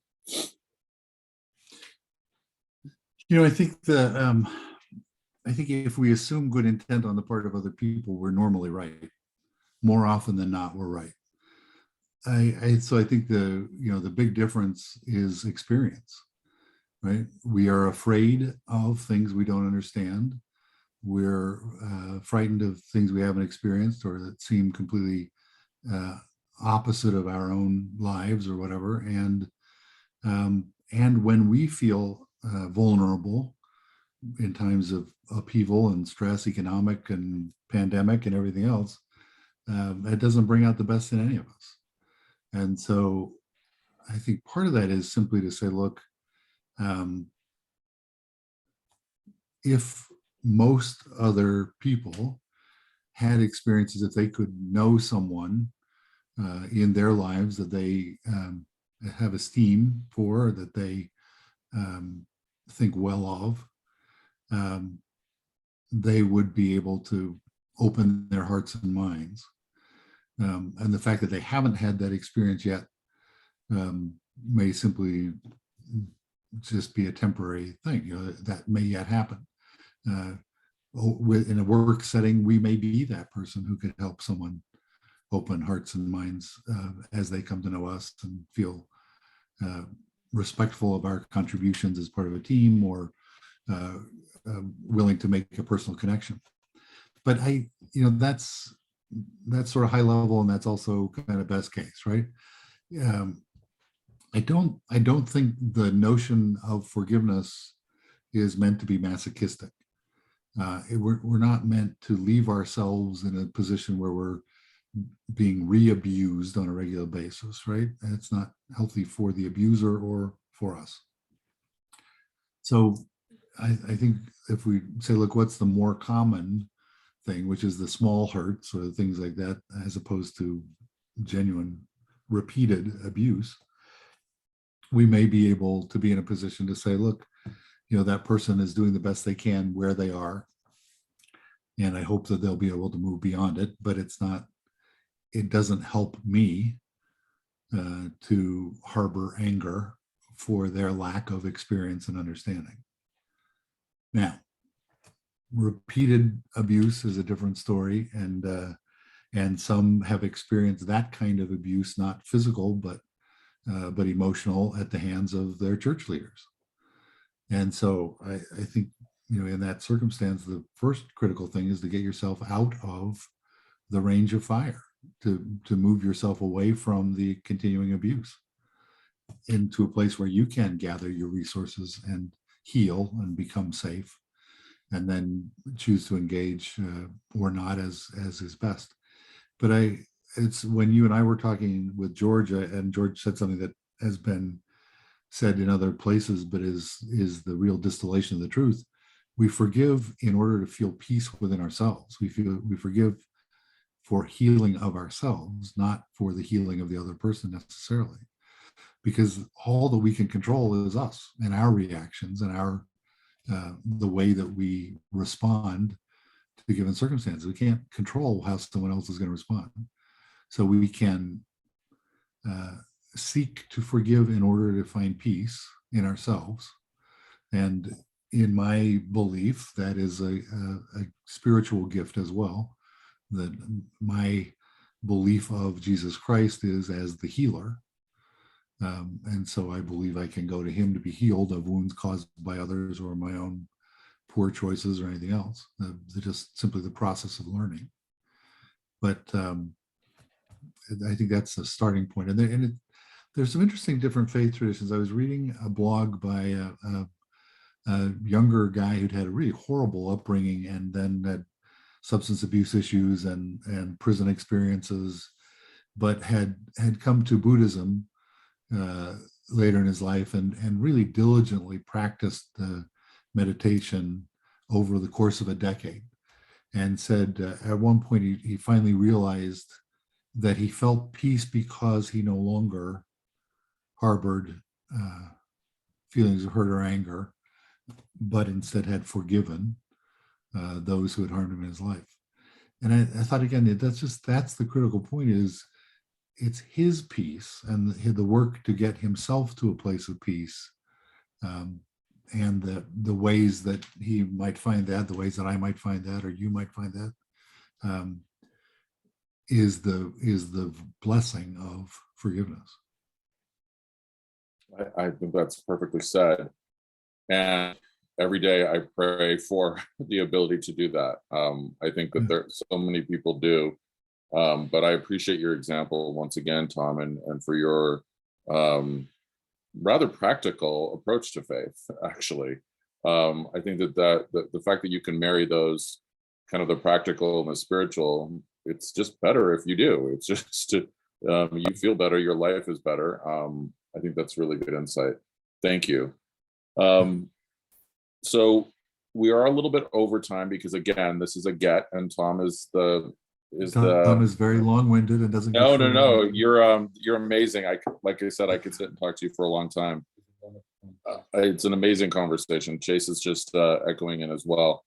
I think I think if we assume good intent on the part of other people, we're normally right. More often than not, we're right. So I think the big difference is experience, right? We are afraid of things we don't understand. We're frightened of things we haven't experienced or that seem completely opposite of our own lives or whatever. And when we feel vulnerable in times of upheaval and stress, economic and pandemic and everything else, it doesn't bring out the best in any of us. And so I think part of that is simply to say, look, if most other people had experiences, if they could know someone in their lives that they have esteem for, that they think well of, they would be able to open their hearts and minds. And the fact that they haven't had that experience yet may simply just be a temporary thing, that may yet happen. In a work setting, we may be that person who could help someone open hearts and minds as they come to know us and feel respectful of our contributions as part of a team, or willing to make a personal connection. But that's sort of high level, and that's also kind of best case, right? I don't think the notion of forgiveness is meant to be masochistic. We're not meant to leave ourselves in a position where we're being re-abused on a regular basis, right? And it's not healthy for the abuser or for us. So I think if we say, look, what's the more common thing, which is the small hurts or things like that, as opposed to genuine repeated abuse, we may be able to be in a position to say, look, that person is doing the best they can where they are, and I hope that they'll be able to move beyond it, but it doesn't help me to harbor anger for their lack of experience and understanding. Now, repeated abuse is a different story, and some have experienced that kind of abuse, not physical, but emotional, at the hands of their church leaders. And so I think, in that circumstance, the first critical thing is to get yourself out of the range of fire, to move yourself away from the continuing abuse into a place where you can gather your resources and heal and become safe, and then choose to engage or not as is best. But it's when you and I were talking with George, and George said something that has been said in other places, but is the real distillation of the truth. We forgive in order to feel peace within ourselves. We forgive for healing of ourselves, not for the healing of the other person necessarily, because all that we can control is us and our reactions and our the way that we respond to given circumstances. We can't control how someone else is going to respond. So we can seek to forgive in order to find peace in ourselves. And in my belief, that is a spiritual gift as well, that my belief of Jesus Christ is as the healer. And so I believe I can go to him to be healed of wounds caused by others or my own poor choices or anything else. Just simply the process of learning. But I think that's the starting point. And there's some interesting different faith traditions. I was reading a blog by a younger guy who'd had a really horrible upbringing and then had substance abuse issues and prison experiences, but had come to Buddhism later in his life and really diligently practiced the meditation over the course of a decade, and said at one point he finally realized that he felt peace because he no longer harbored feelings of hurt or anger, but instead had forgiven those who had harmed him in his life. And I thought, again, that's the critical point, is it's his peace and the work to get himself to a place of peace, and the ways that he might find that, the ways that I might find that, or you might find that, is the blessing of forgiveness. I think that's perfectly said. And every day I pray for the ability to do that. I think that there so many people do. But I appreciate your example once again, Tom, and for your rather practical approach to faith, actually. I think that the fact that you can marry those, kind of the practical and the spiritual, it's just better if you do. It's just you feel better, your life is better. I think that's really good insight. Thank you. So we are a little bit over time because, again, this is a get, and Tom is Tom is very long-winded and doesn't. No. You're amazing. Like I said, I could sit and talk to you for a long time. It's an amazing conversation. Chase is just echoing in as well.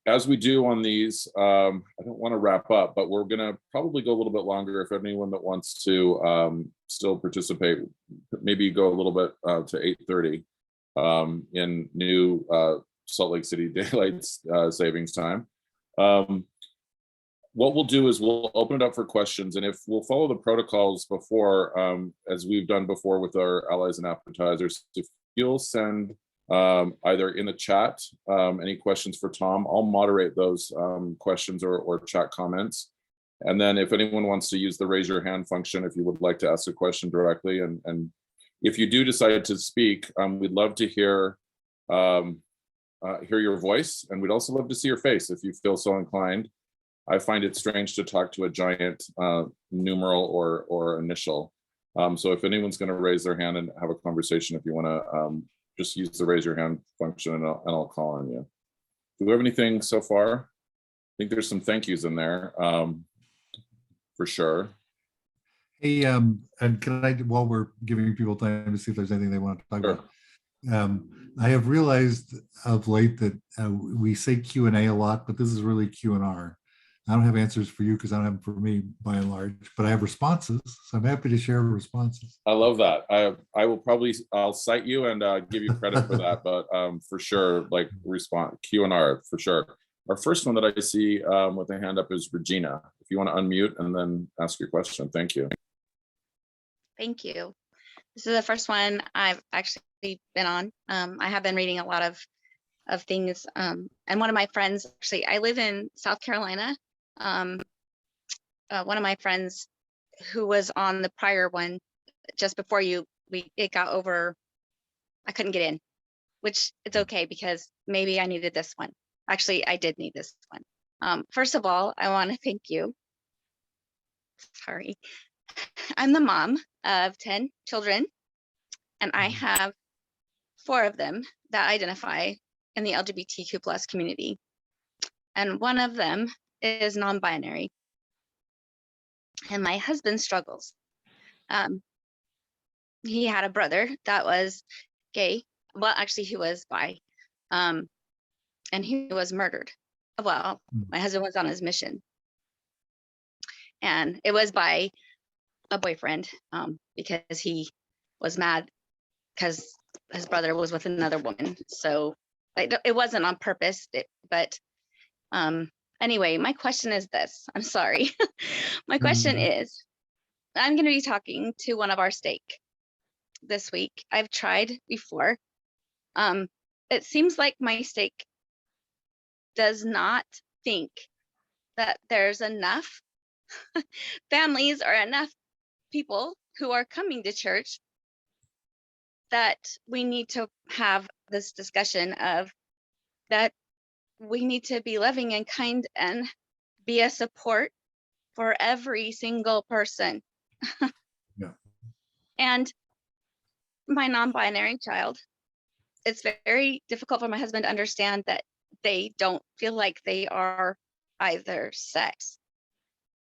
As we do on these, I don't want to wrap up, but we're going to probably go a little bit longer. If anyone that wants to still participate, maybe go a little bit to 8:30 in new Salt Lake City daylight savings time. What we'll do is we'll open it up for questions, and if we'll follow the protocols before, as we've done before with our allies and appetizers, if you'll send either in the chat any questions for Tom, I'll moderate those questions or chat comments. And then if anyone wants to use the raise your hand function, if you would like to ask a question directly, and if you do decide to speak, we'd love to hear your voice, and we'd also love to see your face if you feel so inclined. I find it strange to talk to a giant numeral or initial. So if anyone's going to raise their hand and have a conversation, if you want to just use the raise your hand function, and I'll call on you. Do we have anything so far? I think there's some thank yous in there, for sure. Hey, and can I, while we're giving people time to see if there's anything they want to talk about, I have realized of late that we say Q&A a lot, but this is really Q&R. I don't have answers for you because I don't have them for me by and large, but I have responses, so I'm happy to share responses. I love that. I'll cite you and give you credit for that, but for sure, like Q&R for sure. Our first one that I see with a hand up is Regina. If you want to unmute and then ask your question. Thank you. Thank you. This is the first one I've actually been on. I have been reading a lot of things, and one of my friends, actually, I live in South Carolina. One of my friends who was on the prior one just before you, it got over, I couldn't get in, which it's okay because maybe I needed this one. Actually, I did need this one. First of all, I want to thank you. Sorry. I'm the mom of 10 children, and I have 4 of them that identify in the LGBTQ plus community. And one of them is non-binary. And my husband struggles. He had a brother that was gay. Well, actually, he was bi. And he was murdered. Well, my husband was on his mission. And it was by a boyfriend, because he was mad because his brother was with another woman. So it wasn't on purpose, but Anyway, my question is this. I'm sorry. My question is, I'm going to be talking to one of our stake this week. I've tried before. It seems like my stake does not think that there's enough families or enough people who are coming to church that we need to have this discussion of that we need to be loving and kind and be a support for every single person. Yeah. And my non-binary child, it's very difficult for my husband to understand that they don't feel like they are either sex,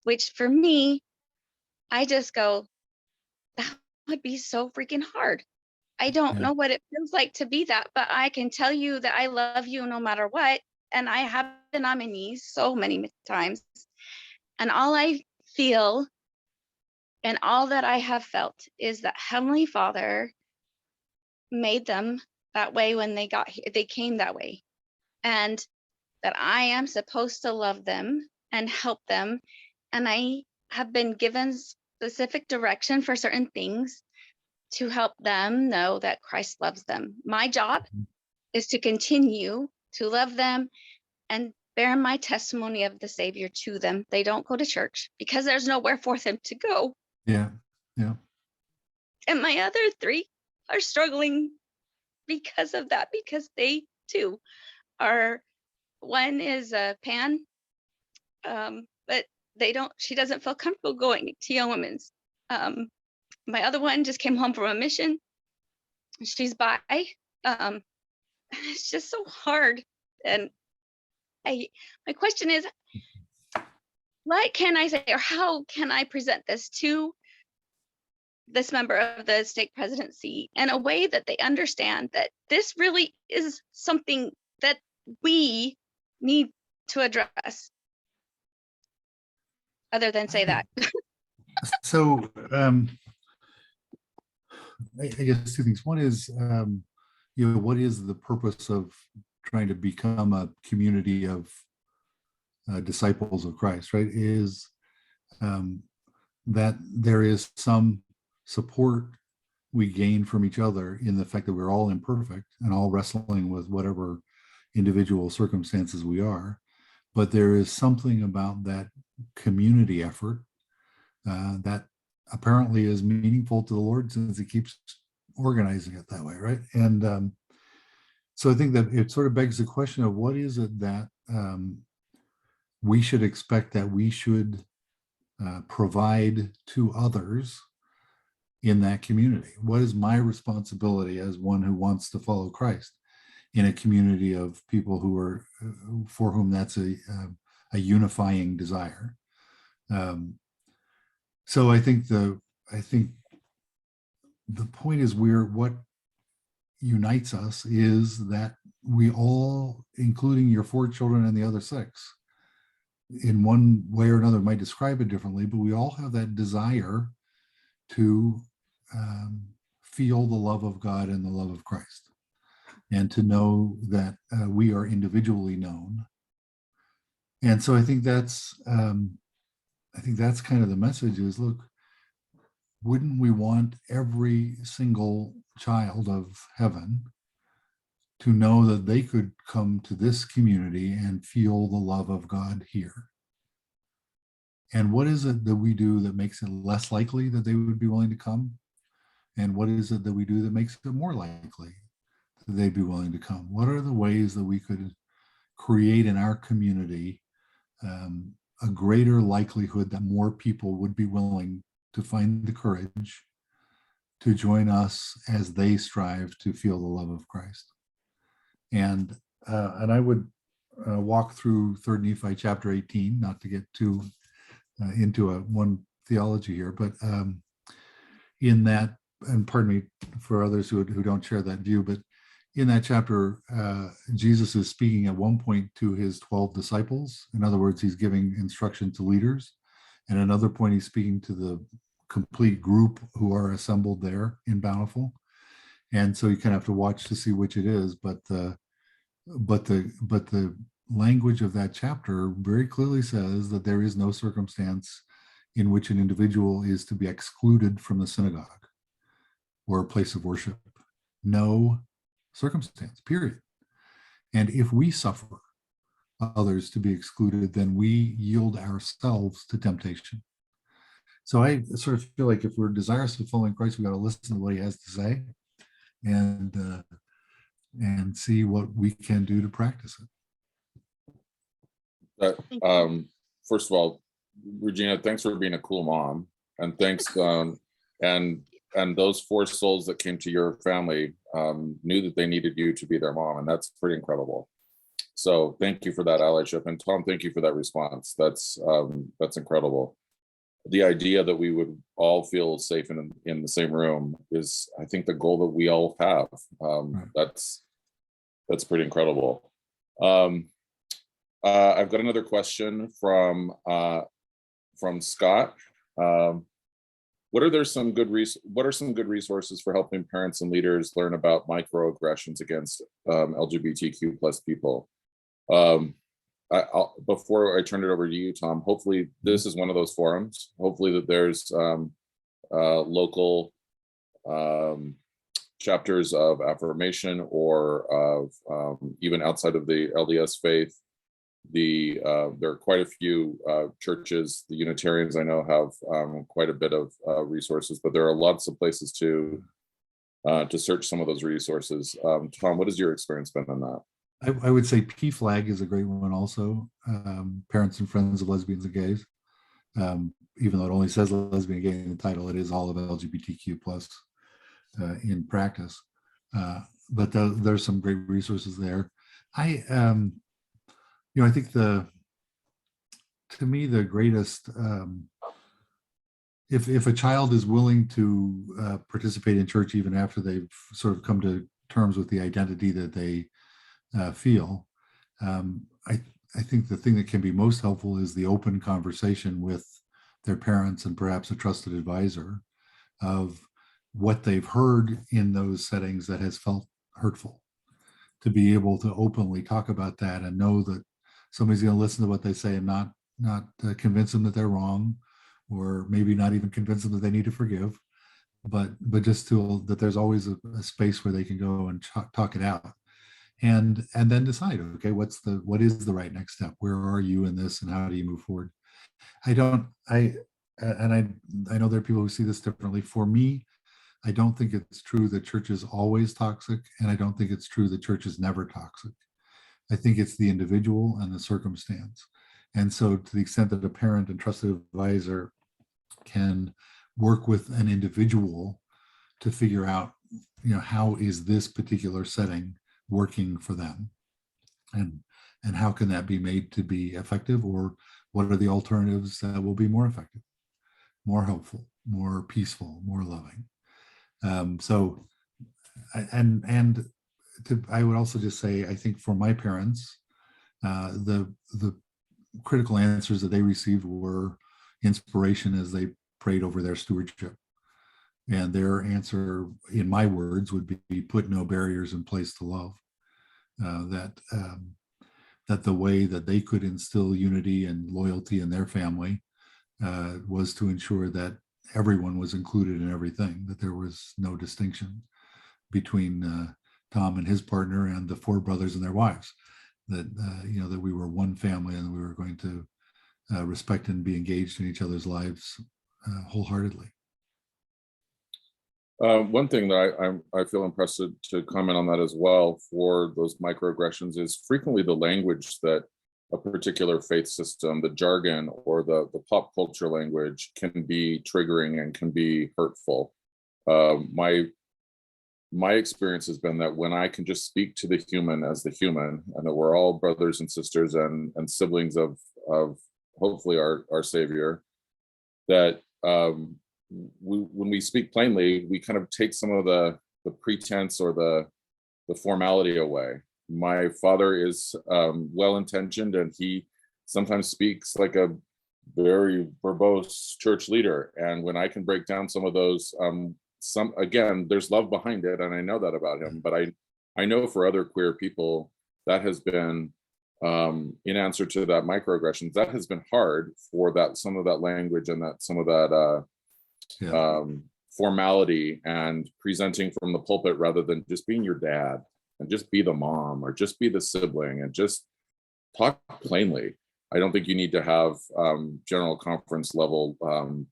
which for me, I just go, that would be so freaking hard. I don't know what it feels like to be that, but I can tell you that I love you no matter what. And I have been on my knees so many times. And all I feel and all that I have felt is that Heavenly Father made them that way when they got here, they came that way. And that I am supposed to love them and help them. And I have been given specific direction for certain things to help them know that Christ loves them. My job is to continue to love them and bear my testimony of the Savior to them. They don't go to church because there's nowhere for them to go. Yeah. And my other three are struggling because of that, because they too are, one is a pan, but she doesn't feel comfortable going to Young Women's. My other one just came home from a mission. She's bi. It's just so hard. And my question is, what can I say, or how can I present this to this member of the stake presidency in a way that they understand that this really is something that we need to address, other than say that? So I guess two things. One is, what is the purpose of trying to become a community of disciples of Christ, right? Is that there is some support we gain from each other in the fact that we're all imperfect and all wrestling with whatever individual circumstances we are. But there is something about that community effort that apparently is meaningful to the Lord, since he keeps organizing it that way, right? And so I think that it sort of begs the question of what is it that we should expect that we should provide to others in that community? What is my responsibility as one who wants to follow Christ in a community of people who are, for whom that's a unifying desire? So I think the point is, what unites us is that we all, including your 4 children and the other 6, in one way or another might describe it differently, but we all have that desire to feel the love of God and the love of Christ, and to know that we are individually known. And so I think that's kind of the message is, look, wouldn't we want every single child of heaven to know that they could come to this community and feel the love of God here? And what is it that we do that makes it less likely that they would be willing to come? And what is it that we do that makes it more likely that they'd be willing to come? What are the ways that we could create in our community a greater likelihood that more people would be willing to find the courage to join us as they strive to feel the love of Christ? And I would walk through 3 Nephi chapter 18, not to get too into one theology here, but in that, and pardon me for others who don't share that view, but in that chapter, Jesus is speaking at one point to his 12 disciples. In other words, he's giving instruction to leaders. And at another point, he's speaking to the complete group who are assembled there in Bountiful. And so you kind of have to watch to see which it is. But the language of that chapter very clearly says that there is no circumstance in which an individual is to be excluded from the synagogue or a place of worship. No circumstance, period. And if we suffer others to be excluded, then we yield ourselves to temptation. So I sort of feel like if we're desirous of following Christ, we've got to listen to what he has to say and see what we can do to practice it. First of all, Regina, thanks for being a cool mom, and thanks and those 4 souls that came to your family knew that they needed you to be their mom, and that's pretty incredible. So thank you for that allyship, and Tom, thank you for that response. That's incredible. The idea that we would all feel safe in the same room is, I think, the goal that we all have. Right. That's pretty incredible. I've got another question from Scott. What are some good resources for helping parents and leaders learn about microaggressions against LGBTQ plus people? Before I turn it over to you, Tom, hopefully this is one of those forums. Hopefully that there's local chapters of affirmation or of even outside of the LDS faith. There are quite a few churches. The Unitarians I know have quite a bit of resources, but there are lots of places to search some of those resources. Tom, what has your experience been on that? I would say PFLAG is a great one also. Parents and Friends of Lesbians and Gays. Even though it only says lesbian and gay in the title, it is all of LGBTQ plus in practice. But there's some great resources there. I think to me, the greatest, if a child is willing to participate in church even after they've sort of come to terms with the identity that they feel, I think the thing that can be most helpful is the open conversation with their parents and perhaps a trusted advisor of what they've heard in those settings that has felt hurtful, to be able to openly talk about that and know that somebody's going to listen to what they say and not convince them that they're wrong, or maybe not even convince them that they need to forgive, but just that there's always a space where they can go and talk it out. And then decide, okay, what is the right next step? Where are you in this, and how do you move forward? I know there are people who see this differently. For me, I don't think it's true that church is always toxic, and I don't think it's true that church is never toxic. I think it's the individual and the circumstance. And so to the extent that a parent and trusted advisor can work with an individual to figure out, how is this particular setting working for them, and how can that be made to be effective, or what are the alternatives that will be more effective, more helpful, more peaceful, more loving. I would also just say, I think for my parents, the critical answers that they received were inspiration as they prayed over their stewardship. And their answer, in my words, would be put no barriers in place to love. That the way that they could instill unity and loyalty in their family was to ensure that everyone was included in everything, that there was no distinction between Tom and his partner and the 4 brothers and their wives, that that we were one family and we were going to respect and be engaged in each other's lives wholeheartedly. One thing that I feel impressed to comment on that as well for those microaggressions is frequently the language that a particular faith system, the jargon or the pop culture language, can be triggering and can be hurtful. My experience has been that when I can just speak to the human as the human, and that we're all brothers and sisters and siblings of hopefully our Savior, that when we speak plainly, we kind of take some of the pretense or the formality away. My father is well-intentioned, and he sometimes speaks like a very verbose church leader. And when I can break down some of those, again, there's love behind it, and I know that about him. But I know for other queer people, that has been in answer to that microaggressions, that has been hard for that, some of that language and that some of that formality and presenting from the pulpit rather than just being your dad and just be the mom or just be the sibling and just talk plainly. I don't think you need to have general conference level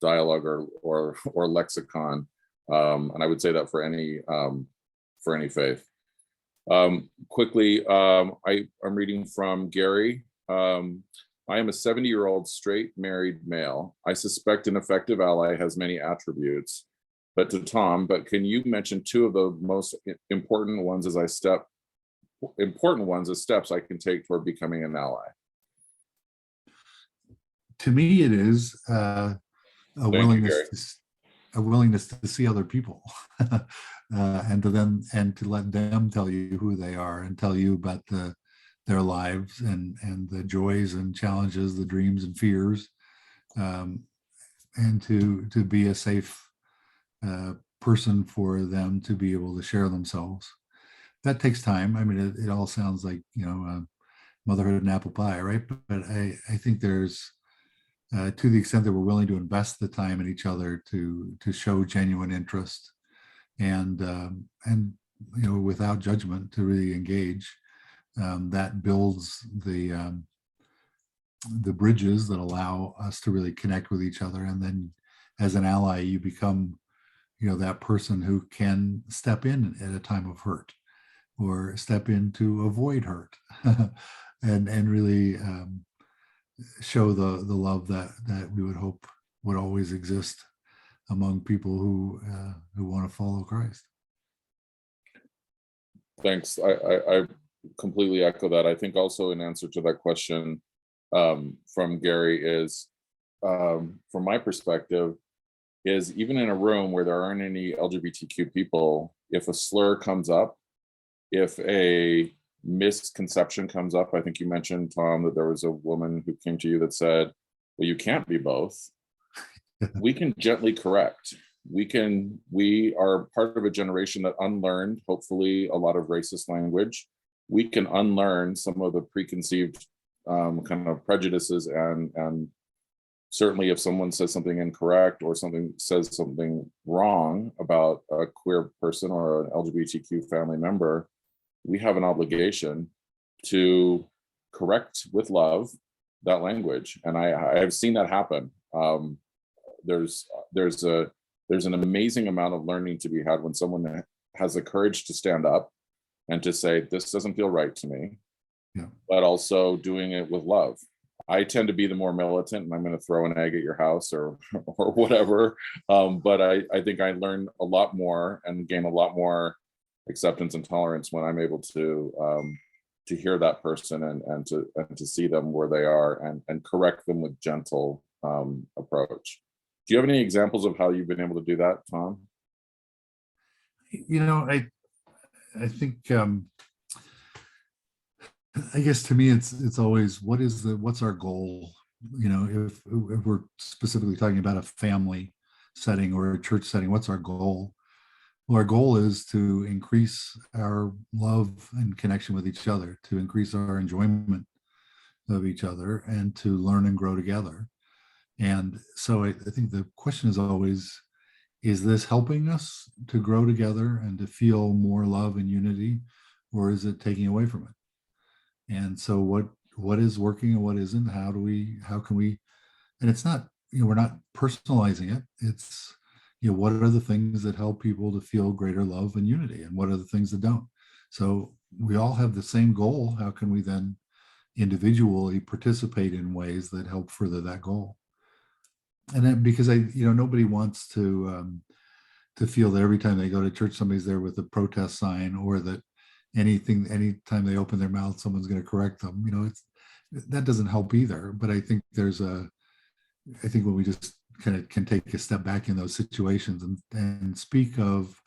dialogue or lexicon, and I would say that for any faith. Quickly, I'm reading from Gary. I am a 70-year-old straight married male. I suspect an effective ally has many attributes. But to Tom, can you mention two of the most important ones as steps I can take toward becoming an ally? To me, it is a willingness to see other people, and to let them tell you who they are and tell you about their lives and the joys and challenges, the dreams and fears, and to be a safe person for them to be able to share themselves. That takes time. I mean, it all sounds like, motherhood and apple pie, right? But I think there's to the extent that we're willing to invest the time in each other to show genuine interest and without judgment to really engage, that builds the bridges that allow us to really connect with each other. And then as an ally, you become, that person who can step in at a time of hurt or step in to avoid hurt and really show the love that we would hope would always exist among people who want to follow Christ. Thanks. I completely echo that. I think also in answer to that question from Gary is, from my perspective, is even in a room where there aren't any LGBTQ people, if a slur comes up, if a misconception comes up, I think you mentioned, Tom, that there was a woman who came to you that said, well, you can't be both. We can gently correct. We are part of a generation that unlearned, hopefully, a lot of racist language. We can unlearn some of the preconceived kind of prejudices and certainly if someone says something incorrect or says something wrong about a queer person or an LGBTQ family member, we have an obligation to correct with love that language. And I've seen that happen. There's an amazing amount of learning to be had when someone has the courage to stand up and to say, this doesn't feel right to me, but also doing it with love. I tend to be the more militant and I'm going to throw an egg at your house or whatever. But I think I learn a lot more and gain a lot more acceptance and tolerance when I'm able to hear that person and to see them where they are and correct them with gentle approach. Do you have any examples of how you've been able to do that, Tom? I think I guess to me it's always what's our goal? If we're specifically talking about a family setting or a church setting, what's our goal? Well, our goal is to increase our love and connection with each other, to increase our enjoyment of each other, and to learn and grow together. And so I think the question is always, is this helping us to grow together and to feel more love and unity, or is it taking away from it? And so what is working and what isn't? How can we, and it's not, we're not personalizing it. It's, what are the things that help people to feel greater love and unity, and what are the things that don't? So we all have the same goal. How can we then individually participate in ways that help further that goal? And then, because nobody wants to feel that every time they go to church, somebody's there with a protest sign, or that anytime they open their mouth, someone's going to correct them. That doesn't help either. But I think I think when we just kind of can take a step back in those situations and speak of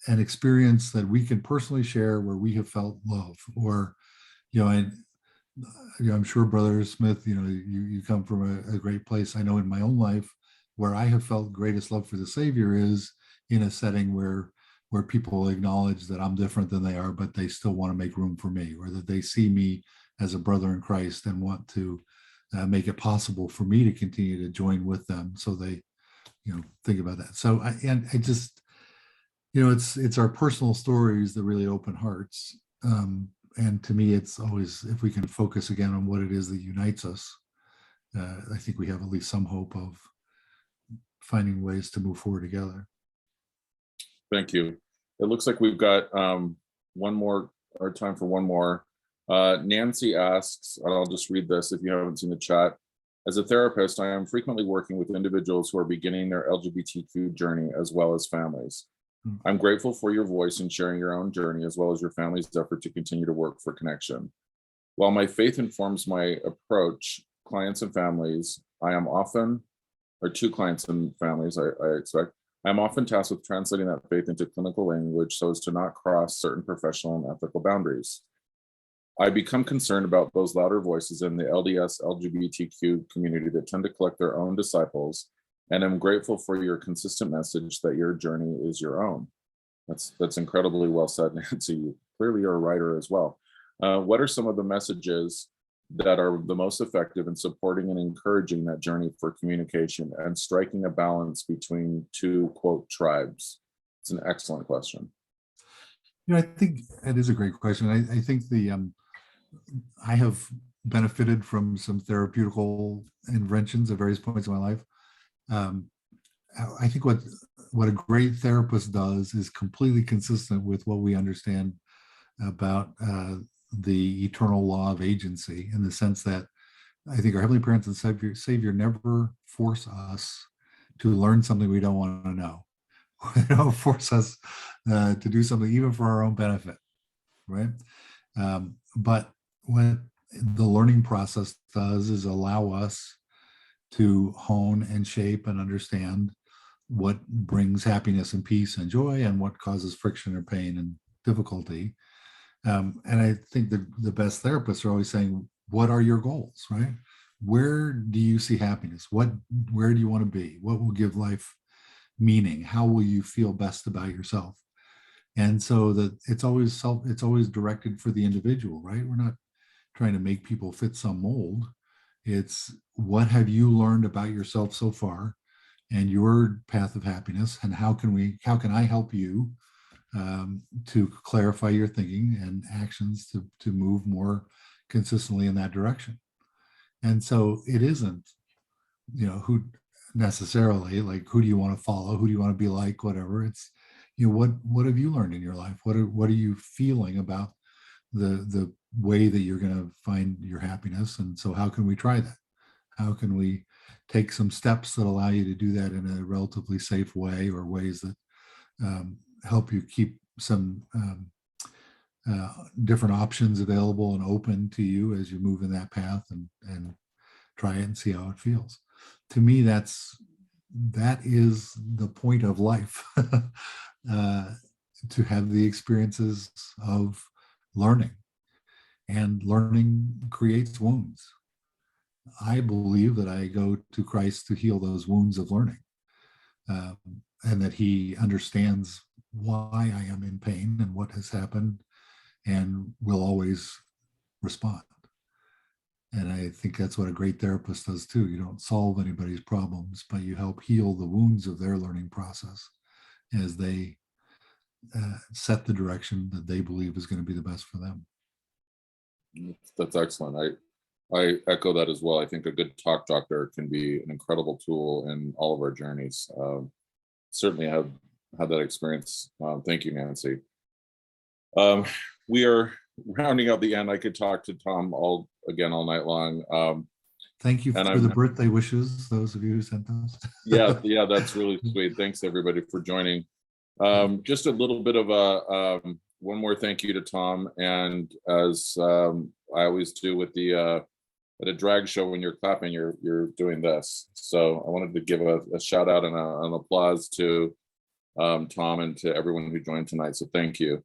an experience that we can personally share where we have felt love, or, I'm sure Brother Smith, you come from a great place. I know in my own life where I have felt greatest love for the Savior is in a setting where people acknowledge that I'm different than they are, but they still want to make room for me, or that they see me as a brother in Christ and want to make it possible for me to continue to join with them. So they, think about that. So I just, it's our personal stories that really open hearts. And to me, it's always, if we can focus again on what it is that unites us, I think we have at least some hope of finding ways to move forward together. Thank you. It looks like we've got one more, or time for one more. Nancy asks, and I'll just read this if you haven't seen the chat. As a therapist, I am frequently working with individuals who are beginning their LGBTQ journey as well as families. I'm grateful for your voice in sharing your own journey as well as your family's effort to continue to work for connection. While my faith informs my approach, clients and families, to clients and families, I expect, I'm often tasked with translating that faith into clinical language so as to not cross certain professional and ethical boundaries. I become concerned about those louder voices in the LDS LGBTQ community that tend to collect their own disciples, and I'm grateful for your consistent message that your journey is your own. That's incredibly well said, Nancy. Clearly you're a writer as well. What are some of the messages that are the most effective in supporting and encouraging that journey for communication and striking a balance between two, quote, tribes? It's an excellent question. I think it is a great question. I think I have benefited from some therapeutical interventions at various points in my life. I think what a great therapist does is completely consistent with what we understand about the eternal law of agency, in the sense that I think our Heavenly Parents and Savior never force us to learn something we don't want to know. They don't force us to do something even for our own benefit, right? But what the learning process does is allow us to hone and shape and understand what brings happiness and peace and joy and what causes friction or pain and difficulty. And I think the best therapists are always saying, what are your goals, right? Where do you see happiness? Where do you want to be? What will give life meaning? How will you feel best about yourself? And so that it's always directed for the individual, right? We're not trying to make people fit some mold. It's, what have you learned about yourself so far and your path of happiness, and how can I help you to clarify your thinking and actions to move more consistently in that direction. And so it isn't, who necessarily, like, who do you want to follow, who do you want to be like, whatever. It's, what have you learned in your life? What are you feeling about the way that you're going to find your happiness? And so how can we try that? How can we take some steps that allow you to do that in a relatively safe way, or ways that help you keep some different options available and open to you as you move in that path, and try it and see how it feels. To me, that is the point of life, to have the experiences of learning, and learning creates wounds. I believe that I go to Christ to heal those wounds of learning, and that he understands why I am in pain and what has happened, and will always respond. And I think that's what a great therapist does too. You don't solve anybody's problems, but you help heal the wounds of their learning process as they set the direction that they believe is going to be the best for them. That's excellent. I echo that as well. I think a good talk doctor can be an incredible tool in all of our journeys. Certainly have had that experience. Thank you, Nancy. We are rounding out the end. I could talk to Tom all night long. Thank you for the birthday wishes, those of you who sent those. yeah, that's really sweet. Thanks everybody for joining. Just a little bit of one more thank you to Tom. And as I always do with the at a drag show, when you're clapping, you're doing this. So I wanted to give a shout out and an applause to Tom and to everyone who joined tonight. So thank you.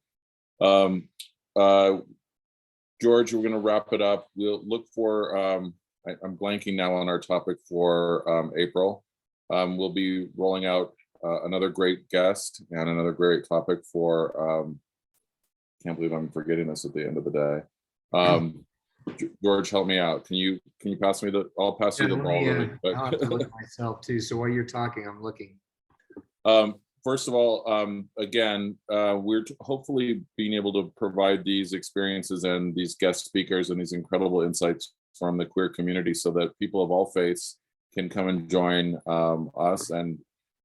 George, we're going to wrap it up. We'll look for, I'm blanking now on our topic for April. We'll be rolling out another great guest and another great topic for, can't believe I'm forgetting this at the end of the day. George, help me out. Can you pass me I'll pass you the ball really quick. I'll have to look at myself too. So while you're talking, I'm looking. First of all, again, we're hopefully being able to provide these experiences and these guest speakers and these incredible insights from the queer community so that people of all faiths can come and join us and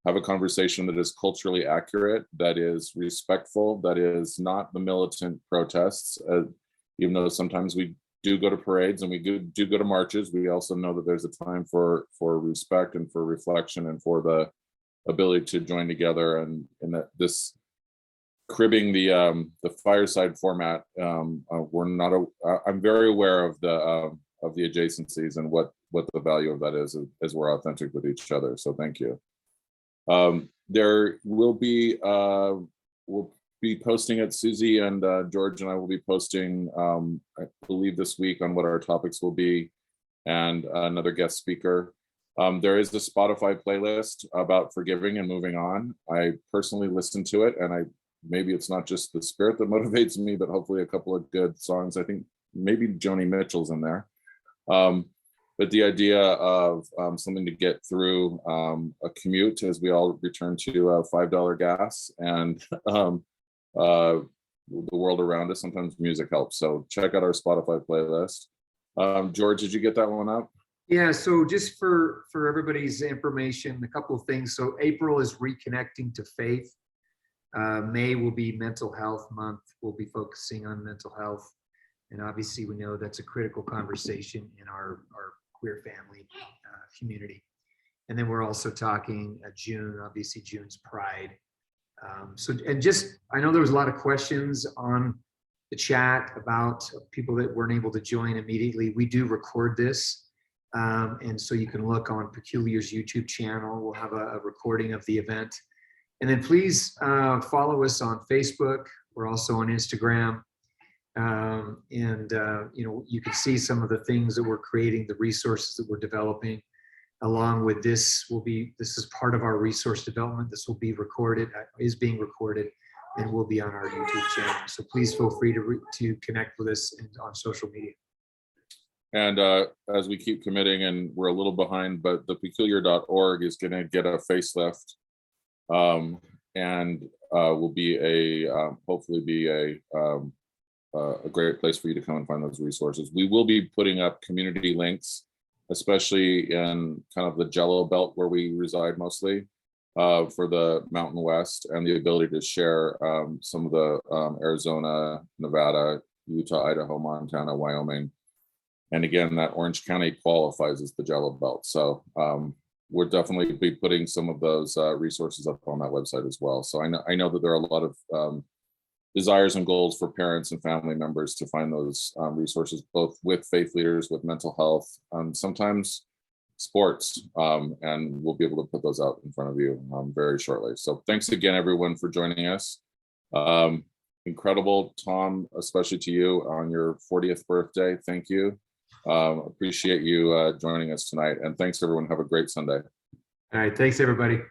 have a conversation that is culturally accurate, that is respectful, that is not the militant protests. Even though sometimes we do go to parades and we do go to marches, we also know that there's a time for respect and for reflection and for the ability to join together, and that this cribbing the fireside format, I'm very aware of the adjacencies and what the value of that is as we're authentic with each other. So thank you. There will be we'll be posting it. Susie and George and I will be posting, I believe this week, on what our topics will be, and another guest speaker. There is a Spotify playlist about forgiving and moving on. I personally listened to it, and maybe it's not just the spirit that motivates me, but hopefully a couple of good songs. I think maybe Joni Mitchell's in there. But the idea of something to get through a commute as we all return to $5 gas and the world around us, sometimes music helps. So check out our Spotify playlist. George, did you get that one up? Yeah, so just for everybody's information, a couple of things. So April is reconnecting to faith. May will be mental health month. We'll be focusing on mental health. And obviously we know that's a critical conversation in our queer family community. And then we're also talking June, obviously June's Pride. I know there was a lot of questions on the chat about people that weren't able to join immediately. We do record this. And so you can look on Peculiar's YouTube channel. We'll have a recording of the event. And then please follow us on Facebook. We're also on Instagram. You can see some of the things that we're creating, the resources that we're developing. Along with this this is part of our resource development. This will be recorded, is being recorded, and will be on our YouTube channel. So please feel free to connect with us on social media. And as we keep committing, and we're a little behind, but the peculiar.org is going to get a facelift, and will be hopefully be a great place for you to come and find those resources. We will be putting up community links, especially in kind of the Jello belt where we reside mostly, for the Mountain West, and the ability to share some of the Arizona, Nevada, Utah, Idaho, Montana, Wyoming. And again, that Orange County qualifies as the Jello belt. So we'll definitely be putting some of those resources up on that website as well. So I know that there are a lot of desires and goals for parents and family members to find those resources, both with faith leaders, with mental health, sometimes sports, and we'll be able to put those out in front of you very shortly. So thanks again, everyone, for joining us. Incredible, Tom, especially to you on your 40th birthday. Thank you. Appreciate you joining us tonight, and thanks everyone. Have a great Sunday. All right, thanks everybody.